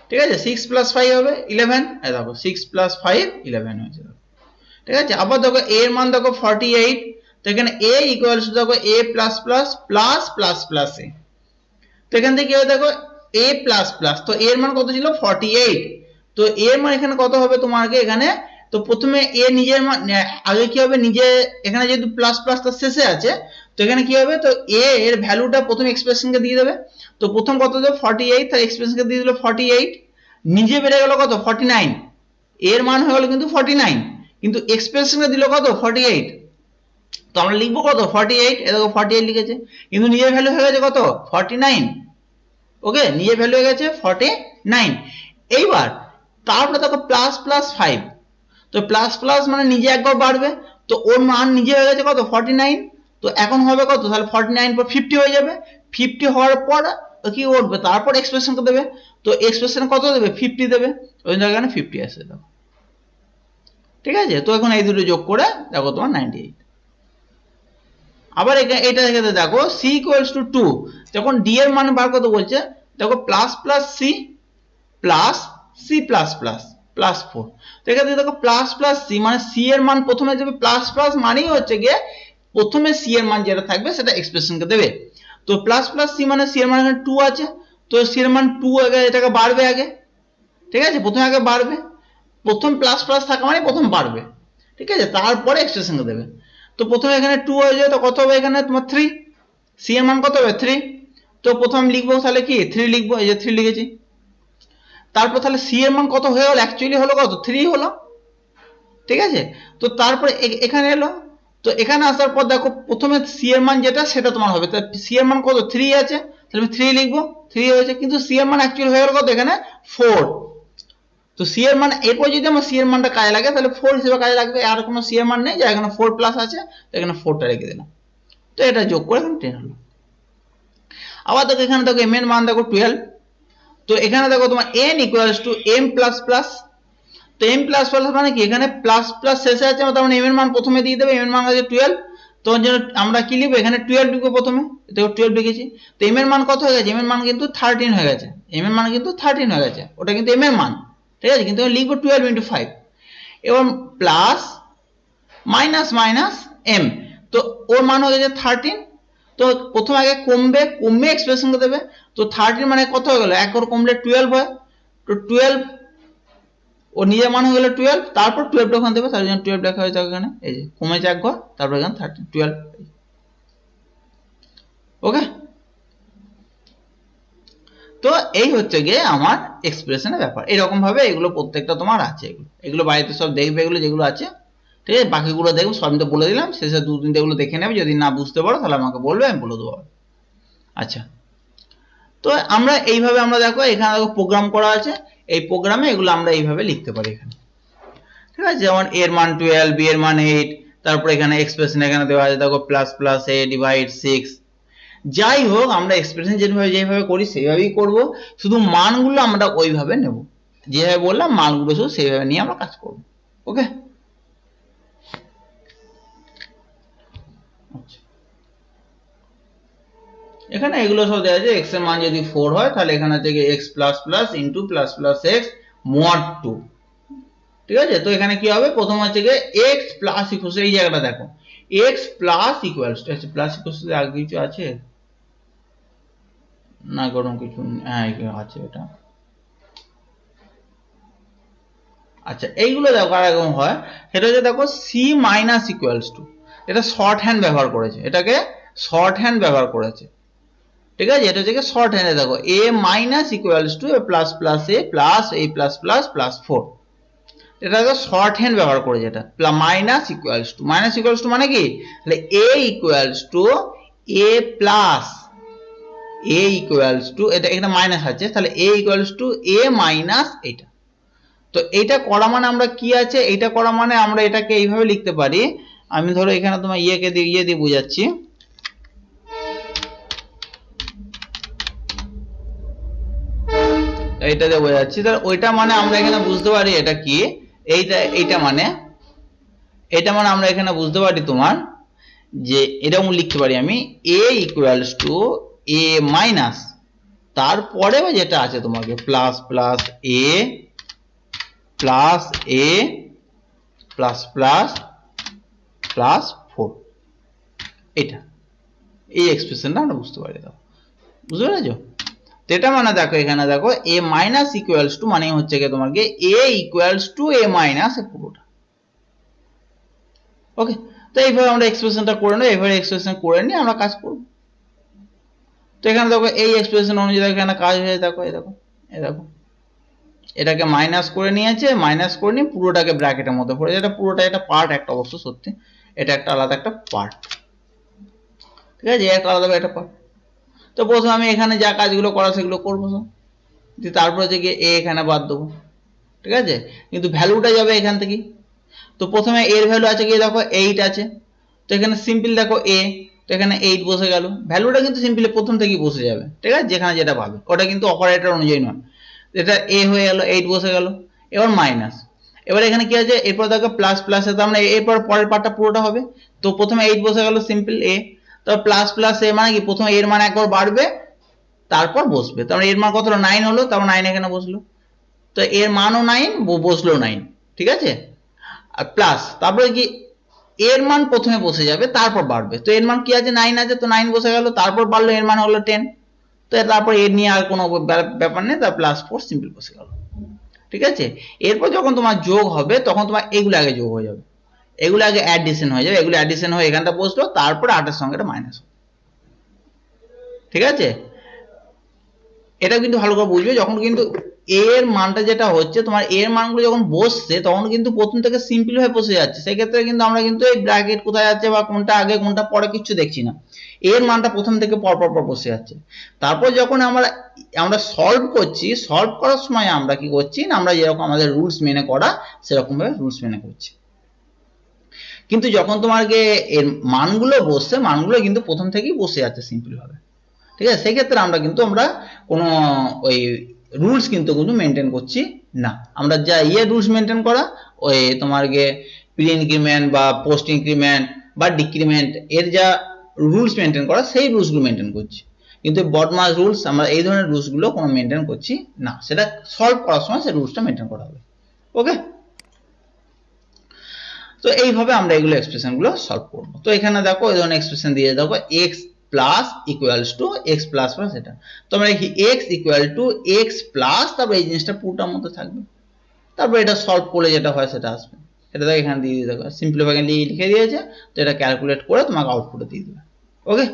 ঠিক আছে, 6 প্লাস 5 হবে 11, এই দেখো 6 প্লাস 5 11 হয়েছে। ঠিক আছে, আবার দেখো a এর মান দেখো 48, তো এখানে a ইকুয়ালস টু দেখো a plus plus plus plus plus a, তো এখান থেকে কি হবে দেখো a প্লাস প্লাস, তো a এর মান কত ছিল 48, তো a এর মান এখানে কত হবে তোমাকে এখানে, তো প্রথমে a নিজের মান আগে কি হবে নিজে, এখানে যেহেতু প্লাস প্লাস তার শেষে আছে, তো এখানে কি হবে, তো a এর ভ্যালুটা প্রথম এক্সপ্রেশনকে দিয়ে দেবে। তো প্রথম কত দেবে 48, তার এক্সপ্রেশনকে দিয়ে দিল 48, নিজে বেড়ে গেল কত 49, এর মান হয়ে গেল কিন্তু 49, কিন্তু এক্সপ্রেশনকে দিল কত 48, তো আমরা লিখবো কত 48, এ দেখো 48 লিখেছে, কিন্তু নিজের ভ্যালু হয়ে গেছে কত 49। ওকে, নিজের ভ্যালু হয়ে গেছে 49। এইবার তারপরে দেখো প্লাস প্লাস 5, তো প্লাস প্লাস মানে নিজে একবার বাড়বে, তো ওর মান নিজে হয়ে গেছে কত 49, তো এখন হবে কত তাহলে 49 পর 50 হয়ে যাবে, 50 হওয়ার পর কি করবে তারপর এক্সপ্রেশন দেবে, তো এক্সপ্রেশন কত দেবে 50 দেবে, ওই জন্য এখানে 50 আসে দেখো। ঠিক আছে, তো এখন এই দুটো যোগ করে দেখো তোমার 98। আবার এটা দেখো c ইকুয়ালস টু 2, যখন d এর মান বার করতে বলছে দেখো plus plus c plus c plus plus plus 4, তো এখানে দেখো প্লাস প্লাস c মানে c এর মান প্রথমে যাবে, প্লাস প্লাস মানেই হচ্ছে গিয়ে প্রথমে c এর মান যেটা থাকবে সেটা এক্সপ্রেশনকে দেবে। তো প্লাস প্লাস c মানে c এর মান এখানে 2 আছে, তো c এর মান 2 আগে এটাকে বাড়বে আগে, ঠিক আছে, প্রথমে আগে বাড়বে, প্রথম প্লাস প্লাস থাকা মানে প্রথম বাড়বে, ঠিক আছে, তারপরে এক্সপ্রেশনকে দেবে। তো প্রথমে এখানে 2 হয়ে যায়, তো কত হবে এখানে তোমার 3, c এর মান কত হবে 3, তো প্রথম লিখবো তাহলে কি 3 লিখবো, এই যে 3 লিখেছি, তারপর তাহলে c এর মান কত হয়ে গেল, অ্যাকচুয়ালি হলো কত 3 হলো, ঠিক আছে, তো তারপরে এখানে এলো, তো এখানে আসার পর দেখো প্রথমে c এর মান যেটা সেটা তোমার হবে, তো c এর মান কত 3 আছে, তাহলে আমি 3 লিখবো, 3 হয়েছে, কিন্তু c এর মান অ্যাকচুয়ালি হয়ে গেল কত এখানে 4, তো c এর মান এরপর যদি আমার c এর মানটা কাজে লাগে তাহলে 4 হিসেবে কাজে লাগবে, আর কোনো c এর মান নেই, যা এখানে 4 প্লাস আছে, তো এখানে 4টা রেখে দিলাম, তো এটা যোগ করে এখানে 10 হলো। আবার দেখো এখানে দেখো m এর মান দেখো 12, তো এখানে দেখো তোমার n equals to m plus plus, তো m প্লাস প্লাস মানে কি এখানে প্লাস প্লাস শেষে আছে, তার মানে m এর মান প্রথমে দিয়ে দেবে, m এর মান আছে 12, তো জন্য আমরা কি লিখবো এখানে 12 লিখবো প্রথমে, দেখো 12 লিখেছি, তো m এর মান কত হয়ে গেছে, m এর মান কিন্তু 13 হয়ে গেছে, m এর মান কিন্তু 13 হয়ে গেছে, ওটা কিন্তু m এর মান, ঠিক আছে, কিন্তু লিখবো 12 ইনটু 5, এবং প্লাস মাইনাস মাইনাস m, তো ওর মান হয়ে গেছে 13, তো প্রথম আগে কমবে এক্সপ্রেশনকে দেবে, তো 13 মানে কত হয়ে গেল, এক করে কমলে 12 হয়, তো 12 ও নিজের মান হয়ে গেল 12, তারপর 12 ওখানে দেবে, তার জন্য 12 লেখা হয়েছে এখানে, এই যে কমেছে এক ঘর, তারপর এখানে 13 12, ওকে, তো এই হচ্ছে গিয়ে আমার এক্সপ্রেশনের ব্যাপার, এরকম ভাবে এগুলো প্রত্যেকটা তোমার আছে, এগুলো বাড়িতে সব দেখবে, এগুলো যেগুলো আছে, ঠিক আছে, বাকিগুলো দেখবো সব তো বলে দিলাম, শেষে 2-3 এগুলো দেখে নেবে, যদি না বুঝতে পারো তাহলে আমাকে বলবে, আমি বলে দেবো। আচ্ছা, তো আমরা এইভাবে আমরা দেখো এখানে দেখো প্রোগ্রাম করা আছে, এই প্রোগ্রামে এগুলো আমরা এইভাবে লিখতে পারি এখানে, ঠিক আছে, যেমন এর মান 12, বি এর মান 8, তারপর এখানে এক্সপ্রেশন এখানে দেওয়া আছে দেখো প্লাস প্লাস a ডিভাইড 6, যাই হোক আমরা এক্সপ্রেশন যেভাবে করি সেইভাবেই করব, শুধু মানগুলো আমরা ওইভাবে নেব, যেভাবে বললাম মানগুলো শুধু সেইভাবে নিয়ে আমরা কাজ করব, ওকে। এখানে এগুলো সব দেওয়া আছে, x এর মান যদি 4 হয় তাহলে এখানে থেকে x plus plus into plus plus x mod 2, ঠিক আছে, তো এখানে কি হবে প্রথম হচ্ছে গিয়ে x প্লাস ইকুয়ালস, এই জায়গাটা দেখো x প্লাস ইকুয়ালস, আচ্ছা প্লাস ইকুয়ালস আগে কিছু আছে না, গরম কিছু, হ্যাঁ আছে এটা, আচ্ছা এইগুলো দেখো আর এরকম হয়, সেটা হচ্ছে দেখো c মাইনাস ইকুয়ালস টু, এটা শর্ট হ্যান্ড ব্যবহার করেছে, এটাকে শর্ট হ্যান্ড ব্যবহার করেছে, ঠিক আছে, এটা হচ্ছে শর্ট হ্যান্ডে দেখো a minus equals two plus plus a plus a plus plus plus 4, এটা দেখো শর্ট হ্যান্ড ব্যবহার করেছে, এটা মাইনাস ইকুয়ালস টু মানে কি, তাহলে a equals to a plus a equals two, এটা এখানে মাইনাস আছে, তাহলে a equals to a minus এটা, তো এইটা করা মানে আমরা কি আছে, এইটা করা মানে আমরা এটাকে এইভাবে লিখতে পারি, আমি ধরো এখানে তোমার ইয়ে দিয়ে বোঝাচ্ছি, এইটা দিয়ে বোঝাচ্ছি, তাহলে ওইটা মানে আমরা এখানে বুঝতে পারি এটা কি, এইটা মানে আমরা এখানে বুঝতে পারি তোমার, যে এরকম লিখতে পারি আমি a equals to a minus, তারপরে যেটা আছে তোমাকে plus plus a plus a plus plus plus 4, এটা এই এক্সপ্রেশনটা আমরা বুঝতে পারি, দাও বুঝতে পেরেছো, এটা মানে দেখো এখানে দেখো a মাইনাস ইকুয়ালস টু মানে হচ্ছে কি তোমাকে a equals to a minus পুরোটা, ওকে, তো এইভাবে আমরা এক্সপ্রেশনটা করে নেব, এইভাবে এক্সপ্রেশন করে নিয়ে আমরা কাজ করব। তো এখানে দেখো এই এক্সপ্রেশন অনুযায়ী এখানে কাজ হয়ে দেখো, এই দেখো এই দেখো এটাকে মাইনাস করে নিয়েছে, মাইনাস করে নিয়ে পুরোটাকে ব্র্যাকেটের মধ্যে পড়ে, এটা পুরোটা একটা পার্ট, একটা অবশ্য সত্যি এটা একটা আলাদা একটা পার্ট, ঠিক আছে, একটা আলাদা একটা পার্ট। তো প্রথমে আমি এখানে যা কাজগুলো করা সেগুলো করবো, তারপর হচ্ছে গিয়ে এ এখানে বাদ দেবো, ঠিক আছে, কিন্তু ভ্যালুটা যাবে এখান থেকে। তো প্রথমে এর ভ্যালু আছে গিয়ে দেখো 8 আছে, তো এখানে সিম্পল দেখো এ, তো এখানে 8 বসে গেল, ভ্যালুটা কিন্তু সিম্পলি প্রথম থেকেই বসে যাবে, ঠিক আছে, যেখানে যেটা পাবে ওটা কিন্তু অপারেটর অনুযায়ী নয়, এটা এ হয়ে গেল, 8 বসে গেল, এবার মাইনাস, এবার এখানে কি আছে, এরপর দেখো প্লাস প্লাস, তার মানে এরপর পরের পার্টটা পুরোটা হবে, তো প্রথমে 8 বসে গেল সিম্পল এ, তো প্লাস প্লাস এ মানে কি প্রথমে এর মান একবার বাড়বে তারপর বসবে, তার মানে এর মান কতটা 9 হলো, তারপর 9 এখানে বসলো, তো এর মানও 9 বসলো 9, ঠিক আছে, আর প্লাস তারপরে কি এর মান প্রথমে বসে যাবে তারপর বাড়বে, তো এর মান কি আছে 9 আছে, তো 9 বসে গেল, তারপর বাড়লো এর মান হলো 10, তো তারপর এর নিয়ে আর কোনো ব্যাপার নেই, তার প্লাস 4 সিম্পল বসে গেল, ঠিক আছে। এরপর যখন তোমার যোগ হবে তখন তোমার এগুলো আগে যোগ হয়ে যাবে, এগুলো আগে অ্যাডিশন হয়ে যাবে, এগুলো অ্যাডিশন হয়ে এখানটা বসলো, তারপর 8 এর সঙ্গে এটা মাইনাস হবে, ঠিক আছে। এটা কিন্তু ভালো করে বুঝবে, যখন কিন্তু এর মানটা যেটা হচ্ছে তোমার এর মানগুলো যখন বসছে তখন কিন্তু প্রথম থেকে সিম্পল হয়ে বসে যাচ্ছে, সেক্ষেত্রে কিন্তু আমরা কিন্তু এই ব্র্যাকেট কোথায় যাচ্ছে বা কোনটা আগে কোনটা পরে কিছু দেখছি না, এর মানটা প্রথম থেকে পর পর পর বসে যাচ্ছে। তারপর যখন আমরা সলভ করছি, সলভ করার সময় আমরা কি করছি না, আমরা যেরকম আমাদের রুলস মেনে করা সেরকম ভাবে রুলস মেনে করছি, কিন্তু যখন তোমাকে এর মানগুলো বসছে, মানগুলো কিন্তু প্রথম থেকেই বসে যাচ্ছে সিম্পল ভাবে, ঠিক আছে, সেক্ষেত্রে আমরা কোনো ওই রুলস কিন্তু মেনটেন করছি না, আমরা যা রুলস মেনটেন করা ওই তোমার প্রি ইনক্রিমেন্ট বা পোস্ট ইনক্রিমেন্ট বা ডিক্রিমেন্ট এর যা রুলস মেনটেন করা সেই রুলস গুলো মেনটেন করছি, কিন্তু বডমাস রুলস আমরা এই ধরনের রুলস গুলো কোনো মেনটেন করছি না, সেটা সলভ করার সময় সেই রুলসটা মেনটেন করা হবে, ওকে। তো এইভাবে আমরা এগুলো এক্সপ্রেশন গুলো সলভ করবো। তো এখানে দেখো এই ধরনের এক্সপ্রেশন দিয়ে দেখো x plus equals two x plus plus, এটা তো আমরা লিখি x equal to x plus, তারপর এই জিনিসটা পুরোটার মধ্যে থাকবে, তারপর এটা সলভ করলে যেটা হয় সেটা আসবে, এটা দেখো এখানে দিয়ে দিতে হবে, সিম্পলিফাই লিখে দিয়েছে, তো এটা ক্যালকুলেট করে তোমাকে আউটপুটে দিয়ে দেবে, ওকে।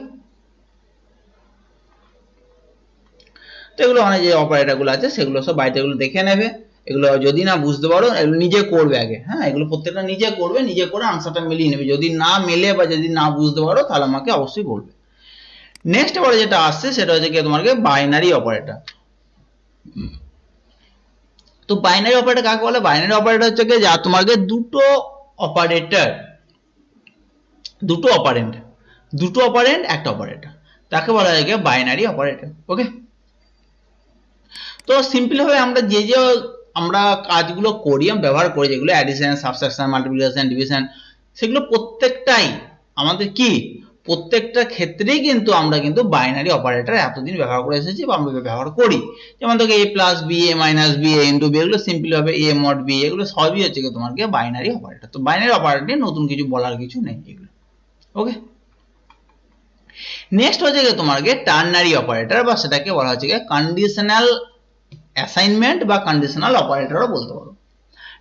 তো এগুলো মানে যে অপারেটর গুলো আছে সেগুলো সব বাড়িতে এগুলো দেখে নেবে, এগুলো যদি না বুঝতে পারো এগুলো নিজে করবে আগে, হ্যাঁ, এগুলো প্রত্যেকটা নিজে করবে, নিজে করে আনসারটা মিলিয়ে নেবে, যদি না মেলে বা যদি না বুঝতে পারো তাহলে আমাকে অবশ্যই বলবে। নেক্সট এবারে যেটা আসছে সেটা হচ্ছে কি তোমাকে বাইনারি অপারেটর। তো বাইনারি অপারেটর কাকে বলে, বাইনারি অপারেটর হচ্ছে কি যা তোমাকে দুটো অপারেটর, দুটো অপারেন্ড একটা অপারেটর, তাকে বলা হয় বাইনারি অপারেটর, ওকে। তো সিম্পল ভাবে আমরা যে আমরা কাজগুলো করি, আমরা ব্যবহার করি যেগুলো অ্যাডিশন, সাবট্রাকশন, মাল্টিপ্লিকেশন, ডিভিশন, সেগুলো প্রত্যেকটাই আমাদের কি প্রত্যেকটা ক্ষেত্রেই কিন্তু আমরা কিন্তু বাইনারি অপারেটর এতদিন ব্যবহার করে এসেছি বা আমরা ব্যবহার করি, যেমন দেখো a plus B, a minus B, a into B, এগুলো সিম্পল ভাবে a মড বি, এগুলো সবই হচ্ছে কি তোমার বাইনারি অপারেটর। তো বাইনারি অপারেটর নিয়ে নতুন কিছু বলার কিছু নেই এগুলো, ওকে। নেক্সট হচ্ছে কি তোমার টার্নারি অপারেটর, বা সেটাকে বলা হচ্ছে কন্ডিশনাল অ্যাসাইনমেন্ট বা কন্ডিশনাল অপারেটরও বলতে পারো,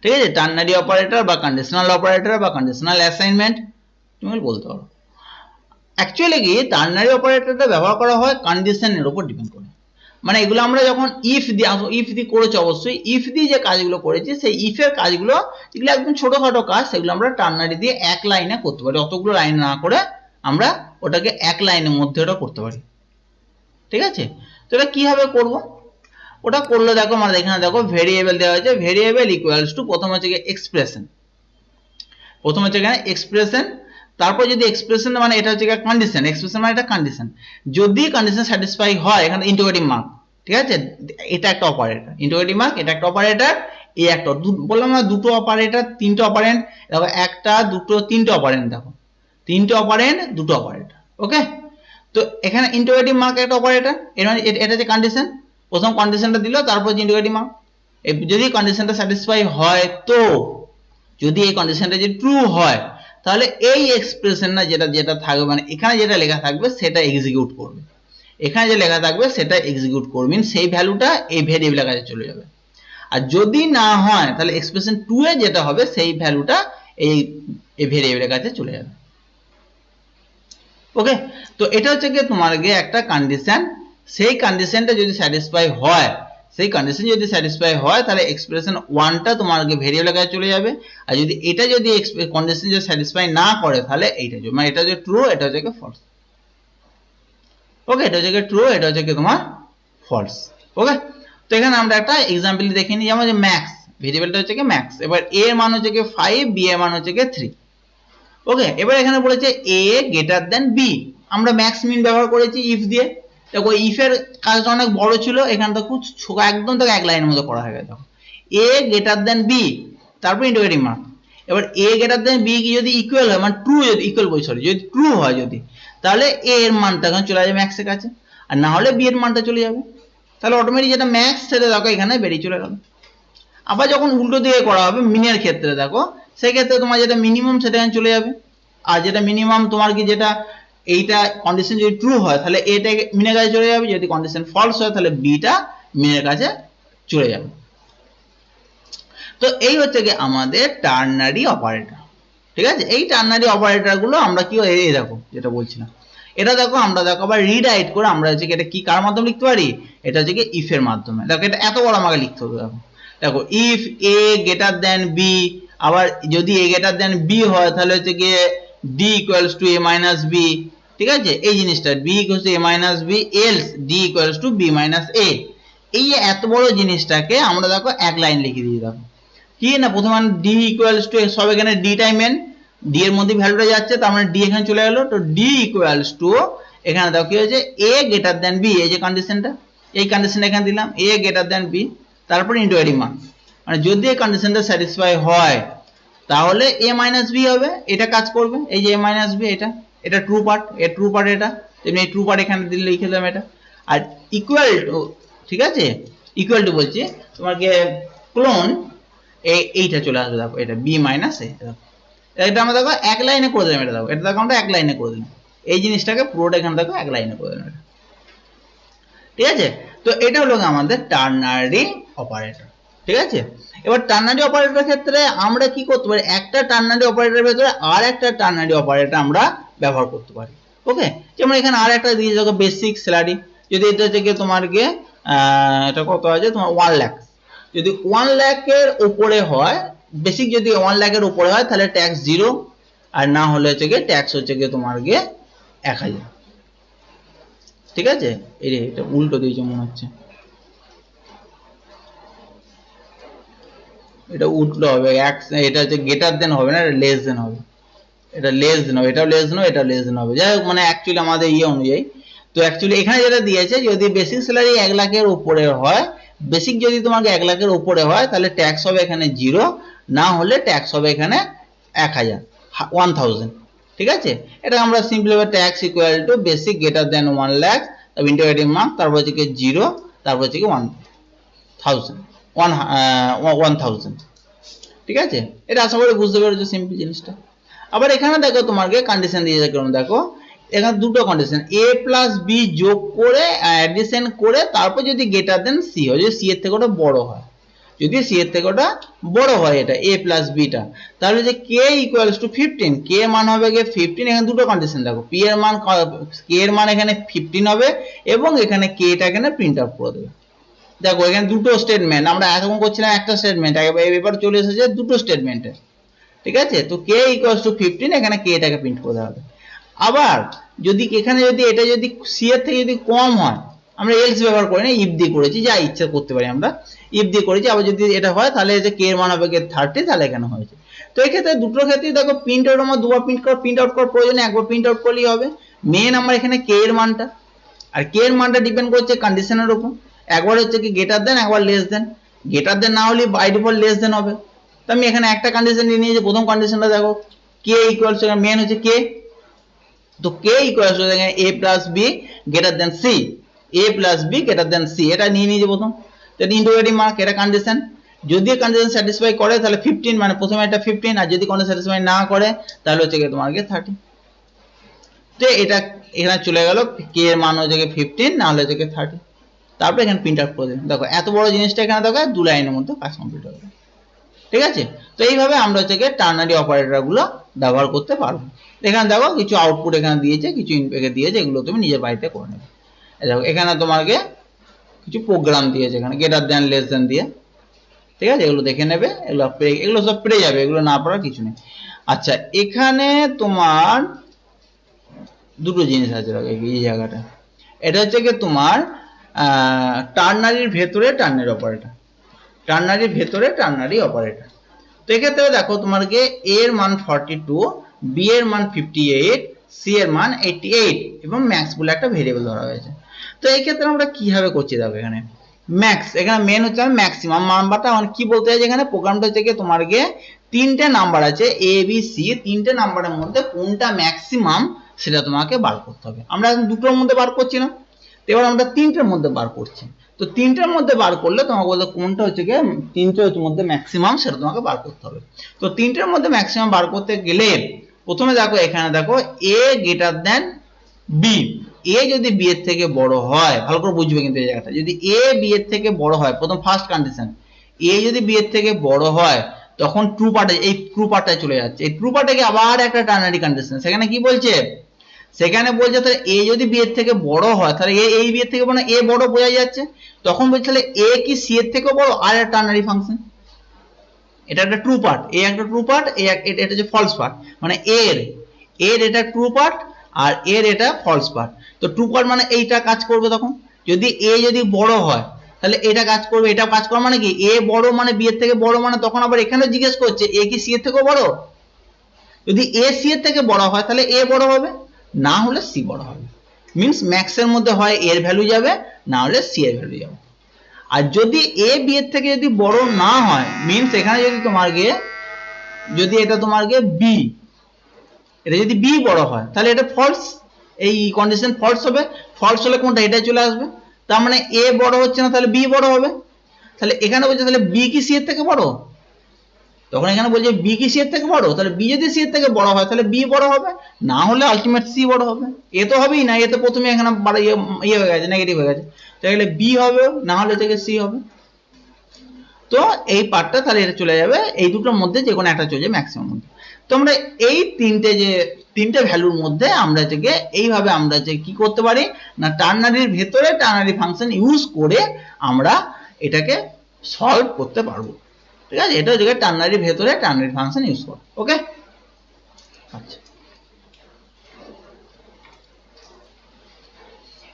ঠিক আছে, টার্নারি অপারেটর বা কন্ডিশনাল অপারেটর বা কন্ডিশনাল অ্যাসাইনমেন্ট তুমি বলতে পারো। অ্যাকচুয়ালি কি টার্নারি অপারেটরটা ব্যবহার করা হয় কন্ডিশনের উপর ডিপেন্ড করে, মানে এগুলো আমরা যখন ইফ দিয়ে করেছি, অবশ্যই ইফ দিয়ে যে কাজগুলো করেছি সেই ইফের কাজগুলো যেগুলো একদম ছোটখাটো কাজ সেগুলো আমরা টার্নারি দিয়ে এক লাইনে করতে পারি, অতগুলো লাইন না করে আমরা ওটাকে এক লাইনের মধ্যে ওটা করতে পারি, ঠিক আছে। তো এটা কিভাবে করব, ওটা করলে দেখো আমাদের এখানে দেখো ভেরিয়েবল দেওয়া হয়েছে, ভেরিয়েবল ইকুয়ালস টু প্রথম হচ্ছে এক্সপ্রেশন, প্রথম হচ্ছে এখানে এক্সপ্রেশন, তারপর যদি এক্সপ্রেশন মানে এটা হচ্ছে কন্ডিশন, এক্সপ্রেশন মানে এটা কন্ডিশন, যদি কন্ডিশন স্যাটিসফাই হয় এখানে ইন্টিগ্রেটিং মার্ক, ঠিক আছে, এটা একটা অপারেটর, ইন্টিগ্রেটিং মার্ক এটা একটা অপারেটর, এই একটা বললাম না দুটো অপারেটর তিনটে অপারেন্ট, দেখো একটা দুটো তিনটে অপারেন্ট, দেখো তিনটে অপারেন্ট দুটো অপারেটর, ওকে। তো এখানে ইন্টিগ্রেটিং মার্ক একটা অপারেটর, এর মানে এটা যে কন্ডিশন, প্রথম কন্ডিশনটা দিল তারপর ইন্টিগ্রেটিং মার্ক, যদি কন্ডিশনটা স্যাটিসফাই হয়, তো যদি এই কন্ডিশনটা যদি ট্রু হয় তাহলে এই এক্সপ্রেশন না যেটা থাকবে মানে এখানে যেটা লেখা থাকবে সেটা এক্সিকিউট করবে, এখানে যে লেখা থাকবে সেটা এক্সিকিউট করবে, সেই ভ্যালুটা এই ভেরিয়েবলের কাছে চলে যাবে, আর যদি না হয় তাহলে এক্সপ্রেশন 2 এ যেটা হবে সেই ভ্যালুটা এই ভেরিয়েবলের কাছে চলে যাবে, ওকে, তো এটা হচ্ছে কি তোমার গিয়ে একটা কন্ডিশন, সেই কন্ডিশনটা যদি স্যাটিসফাই হয়, সেই কন্ডিশন যদি স্যাটিসফাই হয় তাহলে এক্সপ্রেশন 1টা তোমার ভেরিয়েবল আকারে চলে যাবে, আর যদি এটা যদি কন্ডিশন যদি স্যাটিসফাই না করে তাহলে এইটা মানে এটা হচ্ছে ট্রু, এটা হচ্ছে কি ফলস। ওকে, এটা হচ্ছে কি ট্রু, এটা হচ্ছে কি তোমার ফলস। ওকে, তো এখানে আমরা একটা এক্সাম্পল দেখে নিই, যেমন যে ম্যাক্স, ভেরিয়েবলটা হচ্ছে কি ম্যাক্স, এবার a এর মান হচ্ছে কি 5, b এর মান হচ্ছে কি 3। ওকে, এবার এখানে বলেছে a গ্রেটার দেন b, আমরা ম্যাক্স মিন ব্যবহার করেছি ইফ দিয়ে। দেখো ইফ এর কাজটা অনেক বড় ছিল, এখানে তো খুব একদম তো এক লাইনের মধ্যে করা হয়ে গেছে। a গ্রেটার দেন b, তারপর ইন্টিগ্রেটিং মার্ক। এবার a গ্রেটার দেন b কি যদি ইকুয়াল হয়, মানে ট্রু, যদি ইকুয়াল বই সরি যদি ট্রু হয় যদি, তাহলে a এর মানটা এখন চলে যাবে ম্যাক্সের কাছে, আর না হলে b এর মানটা চলে যাবে। তাহলে অটোমেটিক যেটা ম্যাক্স সেটা দেখো এখানে বেরিয়ে চলে গেল। আবার যখন উল্টো দিকে করা হবে মিনের ক্ষেত্রে, দেখো সেই ক্ষেত্রে তোমার যেটা মিনিমাম সেটা এখানে চলে যাবে, আর যেটা মিনিমাম তোমার কি যেটা এইটা কন্ডিশন যদি ট্রু হয় তাহলে এটা মিনের কাছে চলে যাবে, যদি কন্ডিশন ফলস হয় তাহলে বিটা মিনের কাছে চলে যাবে। তো এই হচ্ছে কি আমাদের টার্নারি অপারেটর। ঠিক আছে, এই টার্নারি অপারেটর গুলো আমরা কি এই দেখো যেটা বলছিলাম, এটা দেখো আমরা দেখো আবার রিরাইট করে আমরা হচ্ছে কি এটা কি কার মাধ্যমে লিখতে পারি, এটা হচ্ছে কি ইফ এর মাধ্যমে। দেখো এটা এত বড় আমাকে লিখতে হবে, দেখো দেখো if a greater than b, আবার যদি a গ্রেটার দেন b হয় তাহলে হচ্ছে কি d equals to a minus b। ঠিক আছে, এই জিনিসটা b equals to a minus b else d equals to b minus a, এই এত বড় জিনিসটাকে আমরা দেখো এক লাইন লিখে দিই। দেখো কি না, প্রথমে d ইকুয়ালস টু সব এখানে d টাইম n, d এর মধ্যে ভ্যালুটা যাচ্ছে, তার মানে d এখানে চলে গেল, তো d ইকুয়ালস টু এখানে দেখো কি হয়েছে a গ্রেটার দেন b, এই যে কন্ডিশনটা, এই কন্ডিশনটা এখানে দিলাম a গ্রেটার দেন b, তারপর ইন্টিগ্রেটিং মান, মানে যদি এই কন্ডিশনটা স্যাটিসফাই হয় তাহলে a মাইনাস b হবে, এটা কাজ করবে, এই যে a মাইনাস b, এটা এটা ট্রু পার্ট, এর ট্রু পার্ট এটা, তেমনি এই ট্রু পার্ট এখানে দিলে লিখে দিলাম এটা, আর ইকুয়াল টু, ঠিক আছে ইকুয়াল টু বলছি তোমাকে ক্লোন এইটা চলে আসবে, দেখো এটা b মাইনাস a, এটা আমরা দেখো এক লাইনে করে দিলাম, এটা দেখো এটা দেখো আমরা এক লাইনে করে দিলাম, এই জিনিসটাকে পুরোটা এখানে দেখো এক লাইনে করে দিলাম এটা। ঠিক আছে, তো এটা হলো আমাদের টার্নারি অপারেটর। ঠিক আছে, এবার টার্নারি অপারেটরের ক্ষেত্রে আমরা কি করতে পারি, একটা টার্নারি অপারেটরের ভেতরে আর একটা টার্নারি অপারেটর আমরা ব্যবহার করতে পারি। ওকে, যেমন এখানে আর একটা দিয়ে দেখো বেসিক স্যালারি, যদি এটা থেকে তোমার গিয়ে এটা কত আছে তোমার 1 লাখ, যদি 1 লাখের উপরে হয়, বেসিক যদি 1 লাখের উপরে হয় তাহলে ট্যাক্স 0, আর না হলে হচ্ছে গিয়ে ট্যাক্স হচ্ছে গিয়ে তোমার গিয়ে 1000। ঠিক আছে, এটা উল্টো দিয়েছে মনে হচ্ছে, এটা উল্টো হবে, এটা হচ্ছে গ্রেটার দেন হবে না, এটা লেস দেন হবে, এটা লেস দেন হবে, এটাও লেস দেন হবে, এটাও লেস দেন হবে, যাই হোক মানে অ্যাকচুয়ালি আমাদের ইয়ে অনুযায়ী। তো অ্যাকচুয়ালি এখানে যেটা দিয়েছে যদি বেসিক স্যালারি 1 লাখের উপরে হয়, বেসিক যদি তোমাকে 1 লাখের উপরে হয় তাহলে ট্যাক্স হবে এখানে 0, না হলে ট্যাক্স হবে এখানে 1000, 1000। ঠিক আছে, এটা আমরা simply tax equal to basic greater than 1 lakh, তারপর ইন্টিগ্রেটিং মার্ক, তারপর হচ্ছে কি 0, তারপর হচ্ছে কি 1000। ঠিক আছে, এটা আশা করি বুঝতে পেরেছো সিম্পল জিনিসটা। আবার এখানে দেখো তোমাকে কন্ডিশন দিয়েছে, কারণ দেখো এখানে দুটো কন্ডিশন, a প্লাস b যোগ করে অ্যাডিশন করে তারপর যদি গ্রেটার দেন c হয়, যদি c এর থেকে ওটা বড় হয়, যদি c এর থেকে ওটা বড় হয় এটা a প্লাস b টা, তাহলে যে k ইকুয়ালস টু 15, k এর মান হবে গিয়ে 15, এখানে দুটো কন্ডিশন দেখো, p এর মান k এর মান এখানে 15 হবে এবং এখানে k টা এখানে প্রিন্ট আউট করে দেবে। দেখো এখানে দুটো স্টেটমেন্ট, আমরা এতক্ষণ করছিলাম একটা স্টেটমেন্ট, এবার চলে এসেছে দুটো স্টেটমেন্টে। ঠিক আছে, তো k ইকুয়ালস টু 15, এখানে k টাকে প্রিন্ট করতে হবে। আবার যদি এখানে যদি এটা যদি c এর থেকে যদি কম হয়, আমরা এলস ব্যবহার করি না, ইফ দিয়ে করেছি, যা ইচ্ছা করতে পারি আমরা, ইফ দিয়ে করেছি। আবার যদি এটা হয় তাহলে যে k এর মান হবে 30, তাহলে এখানে হয়েছে। তো এই ক্ষেত্রে দুটোর ক্ষেত্রে দেখো প্রিন্ট আউট আমার দুবার প্রিন্ট আউট করার প্রয়োজন, একবার প্রিন্ট আউট করলেই হবে। মেন আমার এখানে k এর মানটা, আর k এর মানটা ডিপেন্ড করছে কন্ডিশনের উপর, একবার হচ্ছে কি গ্রেটার দেন, একবার লেস দেন, গ্রেটার দেন না হলে বাই ডিফল্ট লেস দেন হবে। তো আমি এখানে একটা কন্ডিশন নিয়ে নিয়েছি, প্রথম কন্ডিশনটা দেখো k ইকুয়ালস টু মেন হচ্ছে k, তো k ইকুয়ালস টু এখানে a plus b greater than c, a plus b greater than c, এটা নিয়ে নিয়েছি প্রথম, এটা ইন্টিগ্রেটিং মার্ক, এটা কন্ডিশন, যদি কন্ডিশন স্যাটিসফাই করে তাহলে 15, মানে প্রথমে এটা 15, আর যদি কন্ডিশন স্যাটিসফাই না করে তাহলে হচ্ছে কি তোমার 30। তো এটা এখানে চলে গেল, k এর মান হচ্ছে 15, না হলে হচ্ছে 30, তারপর এখানে প্রিন্ট আউট করে দিন। দেখো এত বড় জিনিসটা এখানে দেখো 2 লাইনের মধ্যে কাজ কমপ্লিট হবে। ঠিক আছে, তো এইভাবে আমরা হচ্ছে টার্নারি অপারেটর গুলো ব্যবহার করতে পারবে। এখানে দেখো কিছু আউটপুট এখানে দিয়েছে, কিছু ইনপুট দিয়েছে, এগুলো তুমি নিজের বাড়িতে করে নেবে। দেখো এখানে তোমাকে কিছু প্রোগ্রাম দিয়েছে, এখানে গ্রেটার দ্যান লেস দ্যান দিয়ে, ঠিক আছে, এগুলো দেখে নেবে, এগুলো সব পেরে যাবে, এগুলো না পড়ার কিছু নেই। আচ্ছা এখানে তোমার দুটো জিনিস আছে এই জায়গাটা, এটা হচ্ছে কি তোমার টার্নারির ভেতরে টার্নারি অপারেটর, টার্নারির ভেতরে টার্নারি অপারেটর। তো এক্ষেত্রে দেখো তোমাকে এ এর মান 42, বি এর মান 58, সি এর মান 88 এবং ম্যাক্স বলে একটা ভেরিয়েবল ধরা হয়েছে। তো এই ক্ষেত্রে আমরা কিভাবে করছি দেখো, এখানে ম্যাক্স, এখানে মেন হচ্ছে ম্যাক্সিমাম নাম্বারটা, মানে কি বলতে চাইছে এখানে, প্রোগ্রামটা হচ্ছে কি তোমাকে তিনটে নাম্বার আছে এ বি সি, তিনটে নাম্বারের মধ্যে কোনটা ম্যাক্সিমাম সেটা তোমাকে বার করতে হবে। আমরা এখন দুটোর মধ্যে বার করছি না, এবার আমরা তিনটের মধ্যে বার করছি। তো তিনটের মধ্যে বার করলে তোমাকে বলতে কোনটা হচ্ছে গিয়ে তিনটের মধ্যে ম্যাক্সিমাম সেটা তোমাকে বার করতে হবে। তো তিনটের মধ্যে ম্যাক্সিমাম বার করতে গেলে প্রথমে দেখো এখানে দেখো এ গ্রেটার দেন বি, এ যদি বি এর থেকে বড় হয়, ভালো করে বুঝবে কিন্তু এই জায়গাটা, যদি এ বি এর থেকে বড় হয়, প্রথম ফার্স্ট কন্ডিশন, এ যদি বি এর থেকে বড় হয় তখন ট্রু পার্টে, এই ট্রু পার্টটায় চলে যাচ্ছে, এই ট্রু পার্টে আবার একটা টার্নারি কন্ডিশন, সেখানে কি বলছে, সেখানে বলছে তাহলে এ যদি বি এর থেকে বড় হয়, তাহলে এ এই বি এর থেকে বড়, এ বড় বোঝা যাচ্ছে, তখন বলছে তাহলে এ কি সি এর থেকে বড়, আর একটা টার্নারি ফাংশন, এটা একটা ট্রু পার্ট, এ একটা ট্রু পার্ট, এটা হচ্ছে ফলস পার্ট, মানে এর এটা ট্রু পার্ট আর এর এটা ফলস পার্ট। তো ট্রু পার্ট মানে এইটা কাজ করবে, তখন যদি এ যদি বড় হয় তাহলে এটা কাজ করবে, এটা কাজ করবে, মানে কি এ বড় মানে বি এর থেকে বড়, মানে তখন আবার এখানে জিজ্ঞেস করছে এ কি সি এর থেকে বড়, যদি এ সি এর থেকে বড় হয় তাহলে এ বড় হবে, না হলে সি বড় হবে, মিন্স ম্যাক্স এর মধ্যে হয় এর ভ্যালু যাবে, না হলে সি এর ভ্যালু যাবে। আর যদি এ বি এর থেকে যদি বড় না হয়, মিন্স এখানে যদি তোমার গিয়ে যদি এটা তোমার গিয়ে বি, এটা যদি বি বড় হয় তাহলে এটা ফলস, এই কন্ডিশন ফলস হবে, ফলস হলে কোনটা এটা চলে আসবে, তার মানে এ বড় হচ্ছে না, তাহলে বি বড় হবে, তাহলে এখানে বলছে তাহলে বি কি সি এর থেকে বড়, তখন এখানে বলছে বি কি সি এর থেকে বড়, তাহলে বি যদি সি এর থেকে বড় হয় তাহলে বি বড় হবে, না হলে আলটিমেট সি বড় হবে, এ তো হবেই না, এ তো প্রথমে এখানে ইয়ে হয়ে গেছে, নেগেটিভ হয়ে গেছে, তাহলে বি হবে, না হলে থেকে সি হবে। তো এই পার্টটা তাহলে এটা চলে যাবে, এই দুটোর মধ্যে যে কোনো একটা চলে যাবে ম্যাক্সিমাম মধ্যে। তো আমরা এই তিনটে ভ্যালুর মধ্যে আমরা থেকে এইভাবে আমরা যে কি করতে পারি না, টার্নারির ভেতরে টার্নারি ফাংশন ইউজ করে আমরা এটাকে সলভ করতে পারবো, ঠিক আছে, এটা হচ্ছে টার্নারির ভেতরে টার্নারি ফাংশন ইউজ করে। ওকে, আচ্ছা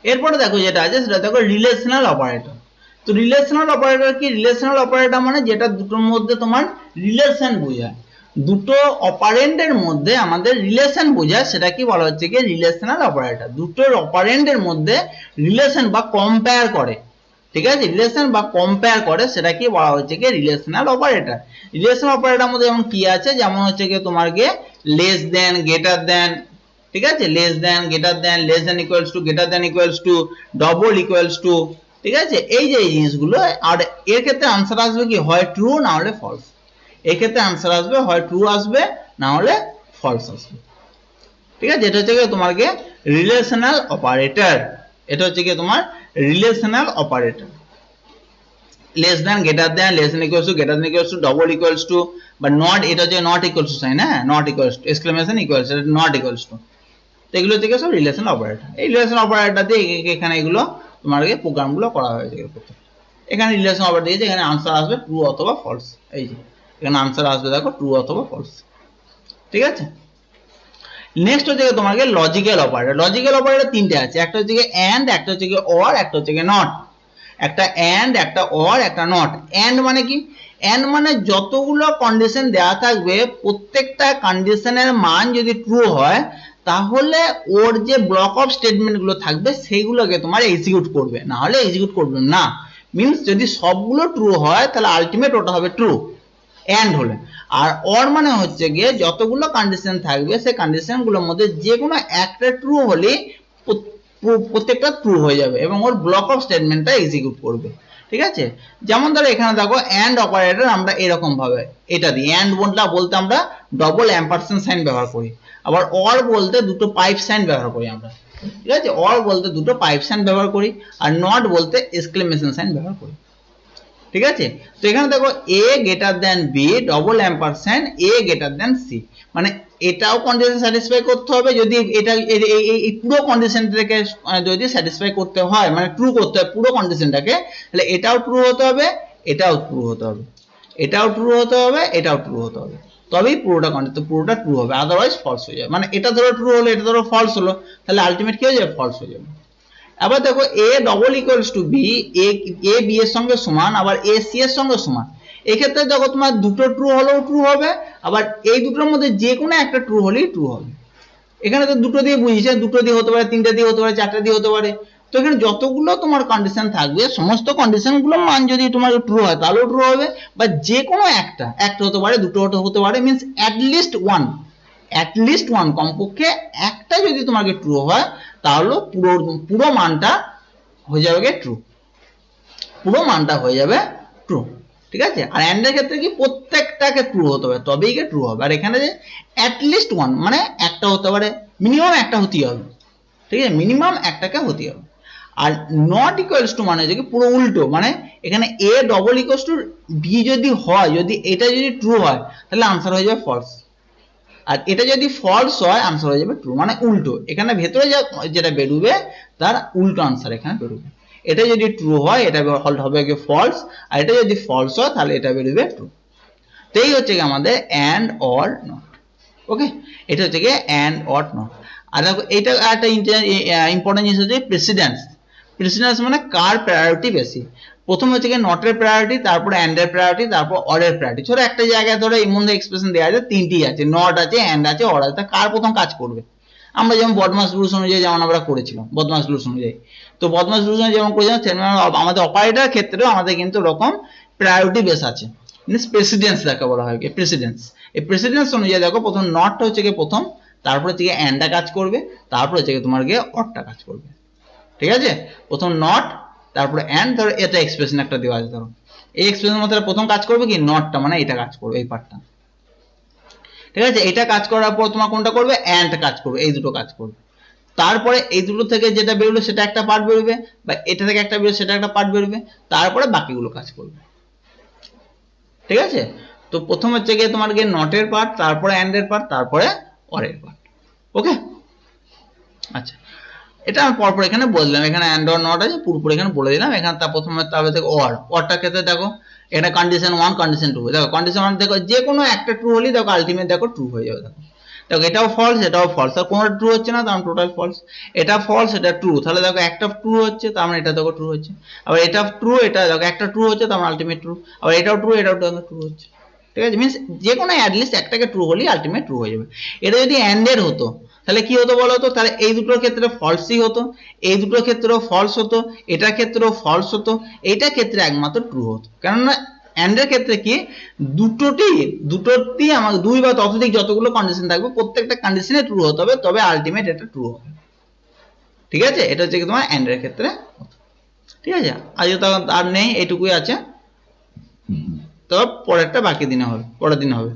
এরপরে দেখো যেটা আছে সেটা দেখো রিলেশনাল অপারেটর। তো রিলেশনাল অপারেটর কি, রিলেশনাল অপারেটর মানে যেটা দুটোর মধ্যে তোমার রিলেশন বোঝায়, দুটো অপারেন্ডের মধ্যে আমাদের রিলেশন বোঝায়, সেটা কি বলা হচ্ছে কি রিলেশনাল অপারেটর, দুটোর অপারেন্ডের মধ্যে রিলেশন বা কম্পেয়ার করে, ঠিক আছে, রিলেশন বা কম্পেয়ার করে, সেটা কি বলা হচ্ছে কি রিলেশনাল অপারেটর। রিলেশনাল অপারেটর মধ্যে যেমন কি আছে, যেমন হচ্ছে কি তোমার k less than, greater than, ঠিক আছে, less than, greater than, less then equals to, greater than equals to, double equals to, ঠিক আছে, এই যে এই জিনিসগুলো, আর এর ক্ষেত্রে আনসার আসবে কি হয় ট্রু না হলে ফলস, এই ক্ষেত্রে আনসার আসবে হয় ট্রু আসবে না হলে ফলস আসবে, ঠিক আছে, এটা হচ্ছে কি তোমার কে রিলেশনাল অপারেটর, এটা হচ্ছে কি তোমার relational operator. Less than, greater than, less then equals to, greater than equals to, double equals to, বা নট, এটা হচ্ছে নট ইকুয়ালস টু সাইন, হ্যাঁ, not equals to, exclamation equals, এটা নট ইকুয়ালস টু, তো এগুলো থেকে সব রিলেশন অপারেটর। এই রিলেশন অপারেটর দিয়ে এখানে এগুলো তোমার প্রোগ্রামগুলো করা হয়েছে, এখানে রিলেশন অপারেটর দিয়েছে, এখানে আনসার আসবে ট্রু অথবা ফলস, এই যে এখানে আনসার আসবে দেখো ট্রু অথবা ফলস, ঠিক আছে। নেক্সট হচ্ছে তোমাকে লজিক্যাল অপারেটর। লজিক্যাল অপারেটর তিনটে আছে, একটা হচ্ছে এন্ড, একটা হচ্ছে অর, একটা হচ্ছে নট, একটা এন্ড, একটা অর, একটা নট। এন্ড মানে কি, এন্ড মানে যতগুলো কন্ডিশন দেওয়া থাকবে প্রত্যেকটা কন্ডিশনের মান যদি ট্রু হয় তাহলে ওর যে ব্লক অফ স্টেটমেন্ট গুলো থাকবে সেইগুলোকে তোমার এক্সিকিউট করবে, না হলে এক্সিকিউট করবে না, মিন্স যদি সবগুলো ট্রু হয় তাহলে আলটিমেট ওটা হবে ট্রু এন্ড হলে। আর অর মানে হচ্ছে গিয়ে যতগুলো কন্ডিশন থাকবে সেই কন্ডিশন গুলোর মধ্যে যে কোনো একটা ট্রু হলে প্রত্যেকটা ট্রু হয়ে যাবে এবং ওর ব্লক অফ স্টেটমেন্টটা এক্সিকিউট করবে, ঠিক আছে। যেমন ধরো এখানে দেখো এন্ড অপারেটর আমরা এরকম ভাবে এটা দিই, এন্ড বলতে আমরা ডবল অ্যাম্পারসেন্ড সাইন ব্যবহার করি, আবার অর বলতে দুটো পাইপ সাইন ব্যবহার করি আমরা, ঠিক আছে, অর বলতে দুটো পাইপ সাইন ব্যবহার করি, আর নট বলতে এক্সক্লেমেশন সাইন ব্যবহার করি, ঠিক আছে। তো এখানে দেখো a greater than b double Ampersand a greater than c, মানে এটাও কন্ডিশন স্যাটিসফাই করতে হবে, যদি এটা এই পুরো কন্ডিশনটাকে যদি স্যাটিসফাই করতে হয় মানে ট্রু করতে হয় পুরো কন্ডিশনটাকে, তাহলে এটাও ট্রু হতে হবে, এটাও ট্রু হতে হবে, এটাও ট্রু হতে হবে, এটাও ট্রু হতে হবে, তবেই পুরোটা কন্ডিশন পুরোটা ট্রু হবে, আদারওয়াইজ ফলস হয়ে যাবে। মানে এটা ধরো ট্রু হলো, এটা ধরো ফলস হলো, তাহলে আলটিমেট কি হয়ে যাবে, ফলস হয়ে যাবে। আবার দেখো a double equals to b, a b এর সঙ্গে সমান, আবার a c এর সঙ্গে সমান, এক্ষেত্রে দেখো তোমার দুটো ট্রু হলেও ট্রু হবে, আবার এই দুটোর মধ্যে যে কোনো একটা ট্রু হলেই ট্রু হবে। এখানে তো দুটো দিয়ে বুঝিয়েছে, দুটো দিয়ে হতে পারে, তিনটে দিয়ে হতে পারে, চারটে দিয়ে হতে পারে। তো এখানে যতগুলো তোমার কন্ডিশন থাকবে সমস্ত কন্ডিশন গুলো মান যদি তোমার ট্রু হয় তাহলেও ট্রু হবে, বা যে কোনো একটা হতে পারে, দুটো হতে পারে, মিন্স অ্যাটলিস্ট ওয়ান কমপক্ষে একটা যদি তোমাকে ট্রু হয় তাহলে পুরো মানটা হয়ে যাবে ট্রু, পুরো মানটা হয়ে যাবে ট্রু। ঠিক আছে। আর এন্ড এর ক্ষেত্রে কি প্রত্যেকটাকে ট্রু হতে হবে তবেই গিয়ে ট্রু হবে। আর এখানে যে অ্যাটলিস্ট ওয়ান মানে একটা হতে পারে, মিনিমাম একটা হতেই হবে। ঠিক আছে, মিনিমাম একটাকে হতেই হবে। আর নট ইকুয়ালস টু মানে হচ্ছে কি পুরো উল্টো, মানে এখানে a double equals to b যদি হয়, যদি এটা যদি ট্রু হয় তাহলে আনসার হয়ে যাবে ফলস, আর এটা যদি ফলস হয় আনসার হয়ে যাবে ট্রু, মানে উল্টো। এখানে ভেতরে যেটা বেরোবে তার উল্টো আনসার এখানে বেরোবে। এটা যদি ট্রু হয় এটা হবে কি ফলস, আর এটা যদি ফলস হয় তাহলে এটা বেরোবে ট্রু। তো এই হচ্ছে কি আমাদের অ্যান্ড অর নট। ওকে, এটা হচ্ছে কি অ্যান্ড অর নট। আর দেখো এটা একটা ইম্পর্টেন্ট জিনিস হচ্ছে প্রেসিডেন্স। প্রেসিডেন্স মানে কার প্রায়োরিটি বেশি। প্রথম হচ্ছে কি নটের প্রায়োরিটি, তারপর অ্যান্ড এর প্রায়োরিটি, তারপর অরের প্রায়োরিটি। ধরো একটা জায়গায় ধরো এই মধ্যে এক্সপ্রেশন দেওয়া আছে, তিনটি আছে, নট আছে, অ্যান্ড আছে, অর আছে, কার প্রথম কাজ করবে। আমরা যেমন বদমাস রুলস অনুযায়ী যেমন আমরা করেছিলাম, বদমাস রুলস অনুযায়ী, তো বদমাস রুলস অনুযায়ী যেমন করেছিলাম তেমন আমাদের অপারেটর ক্ষেত্রেও আমাদের কিন্তু এরকম প্রায়োরিটি বেস আছে, মিনস প্রেসিডেন্স যাকে বলা হয়, প্রেসিডেন্স। এই প্রেসিডেন্স অনুযায়ী দেখো প্রথম নটটা হচ্ছে কি প্রথম, তারপর হচ্ছে গিয়ে অ্যান্ডটা কাজ করবে, তারপর হচ্ছে তোমার গিয়ে অরটা কাজ করবে। ঠিক আছে, প্রথম নট তারপরে অ্যান্ড, ধরো এটা এক্সপ্রেশন একটা দেওয়া আছে, ধরো এই এক্সপ্রেশনের মধ্যে প্রথম কাজ করবে কি নটটা, মানে এটা কাজ করবে এই পার্টটা। ঠিক আছে, এটা কাজ করার পর তোমার কোনটা করবে, অ্যান্ড কাজ করবে, এই দুটো কাজ করবে। তারপরে এই দুটো থেকে যেটা বেরোলো সেটা একটা পার্ট বেরোবে, বা এটা থেকে একটা বেরোবে সেটা একটা পার্ট বেরোবে, তারপরে বাকিগুলো কাজ করবে। ঠিক আছে, তো প্রথম হচ্ছে গিয়ে তোমার গিয়ে নটের পার্ট, তারপরে অ্যান্ড এর পার্ট, তারপরে অরের পার্ট। ওকে, আচ্ছা এটা আমি পরপর এখানে বললাম, এখানে অ্যান্ড অর নট আছে পুরোপুরি এখানে বলে দিলাম। এখানে তা প্রথমে তাহলে দেখো অরটার ক্ষেত্রে দেখো এটা কন্ডিশন 1 কন্ডিশন 2, দেখো কন্ডিশন 1 দেখো যে কোনো একটা ট্রু হলেই দেখো আলটিমেট দেখো ট্রু হয়ে যাবে। দেখো দেখো এটাও ফলস, এটাও ফলস, আর কোনোটা ট্রু হচ্ছে না, তার মানে টোটাল ফলস। এটা ফলস, এটা ট্রু, তাহলে দেখো একটা ট্রু হচ্ছে, তার মানে এটা দেখো ট্রু হচ্ছে। আবার এটা ট্রু, এটা দেখো একটা ট্রু হচ্ছে, তার মানে আলটিমেট ট্রু। আবার এটাও ট্রু, এটাও ট্রু হচ্ছে। ঠিক আছে, মিনস যে কোনো অ্যাটলিস্ট একটাকে ট্রু হলেই আলটিমেট ট্রু হয়ে যাবে। এটা যদি অ্যান্ডের হতো তাহলে কি হতো বলো তো, তাহলে এই দুটোর ক্ষেত্রে ফলসই হতো, এই দুটোর ক্ষেত্রেও ফলস হতো, এটার ক্ষেত্রেও ফলস হতো, এইটার ক্ষেত্রে একমাত্র ট্রু হতো। কেননা অ্যান্ডের ক্ষেত্রে কি দুটোতেই আমাকে দুই বা ততোধিক যতগুলো কন্ডিশন থাকবে প্রত্যেকটা কন্ডিশনে ট্রু হতে হবে, তবে আলটিমেট এটা ট্রু হবে। ঠিক আছে, এটা হচ্ছে কি তোমার অ্যান্ডের ক্ষেত্রে। ঠিক আছে, আজকে তো আর নেই, এইটুকুই আছে, তো পরেরটা বাকি দিনে হবে, পরের দিন হবে।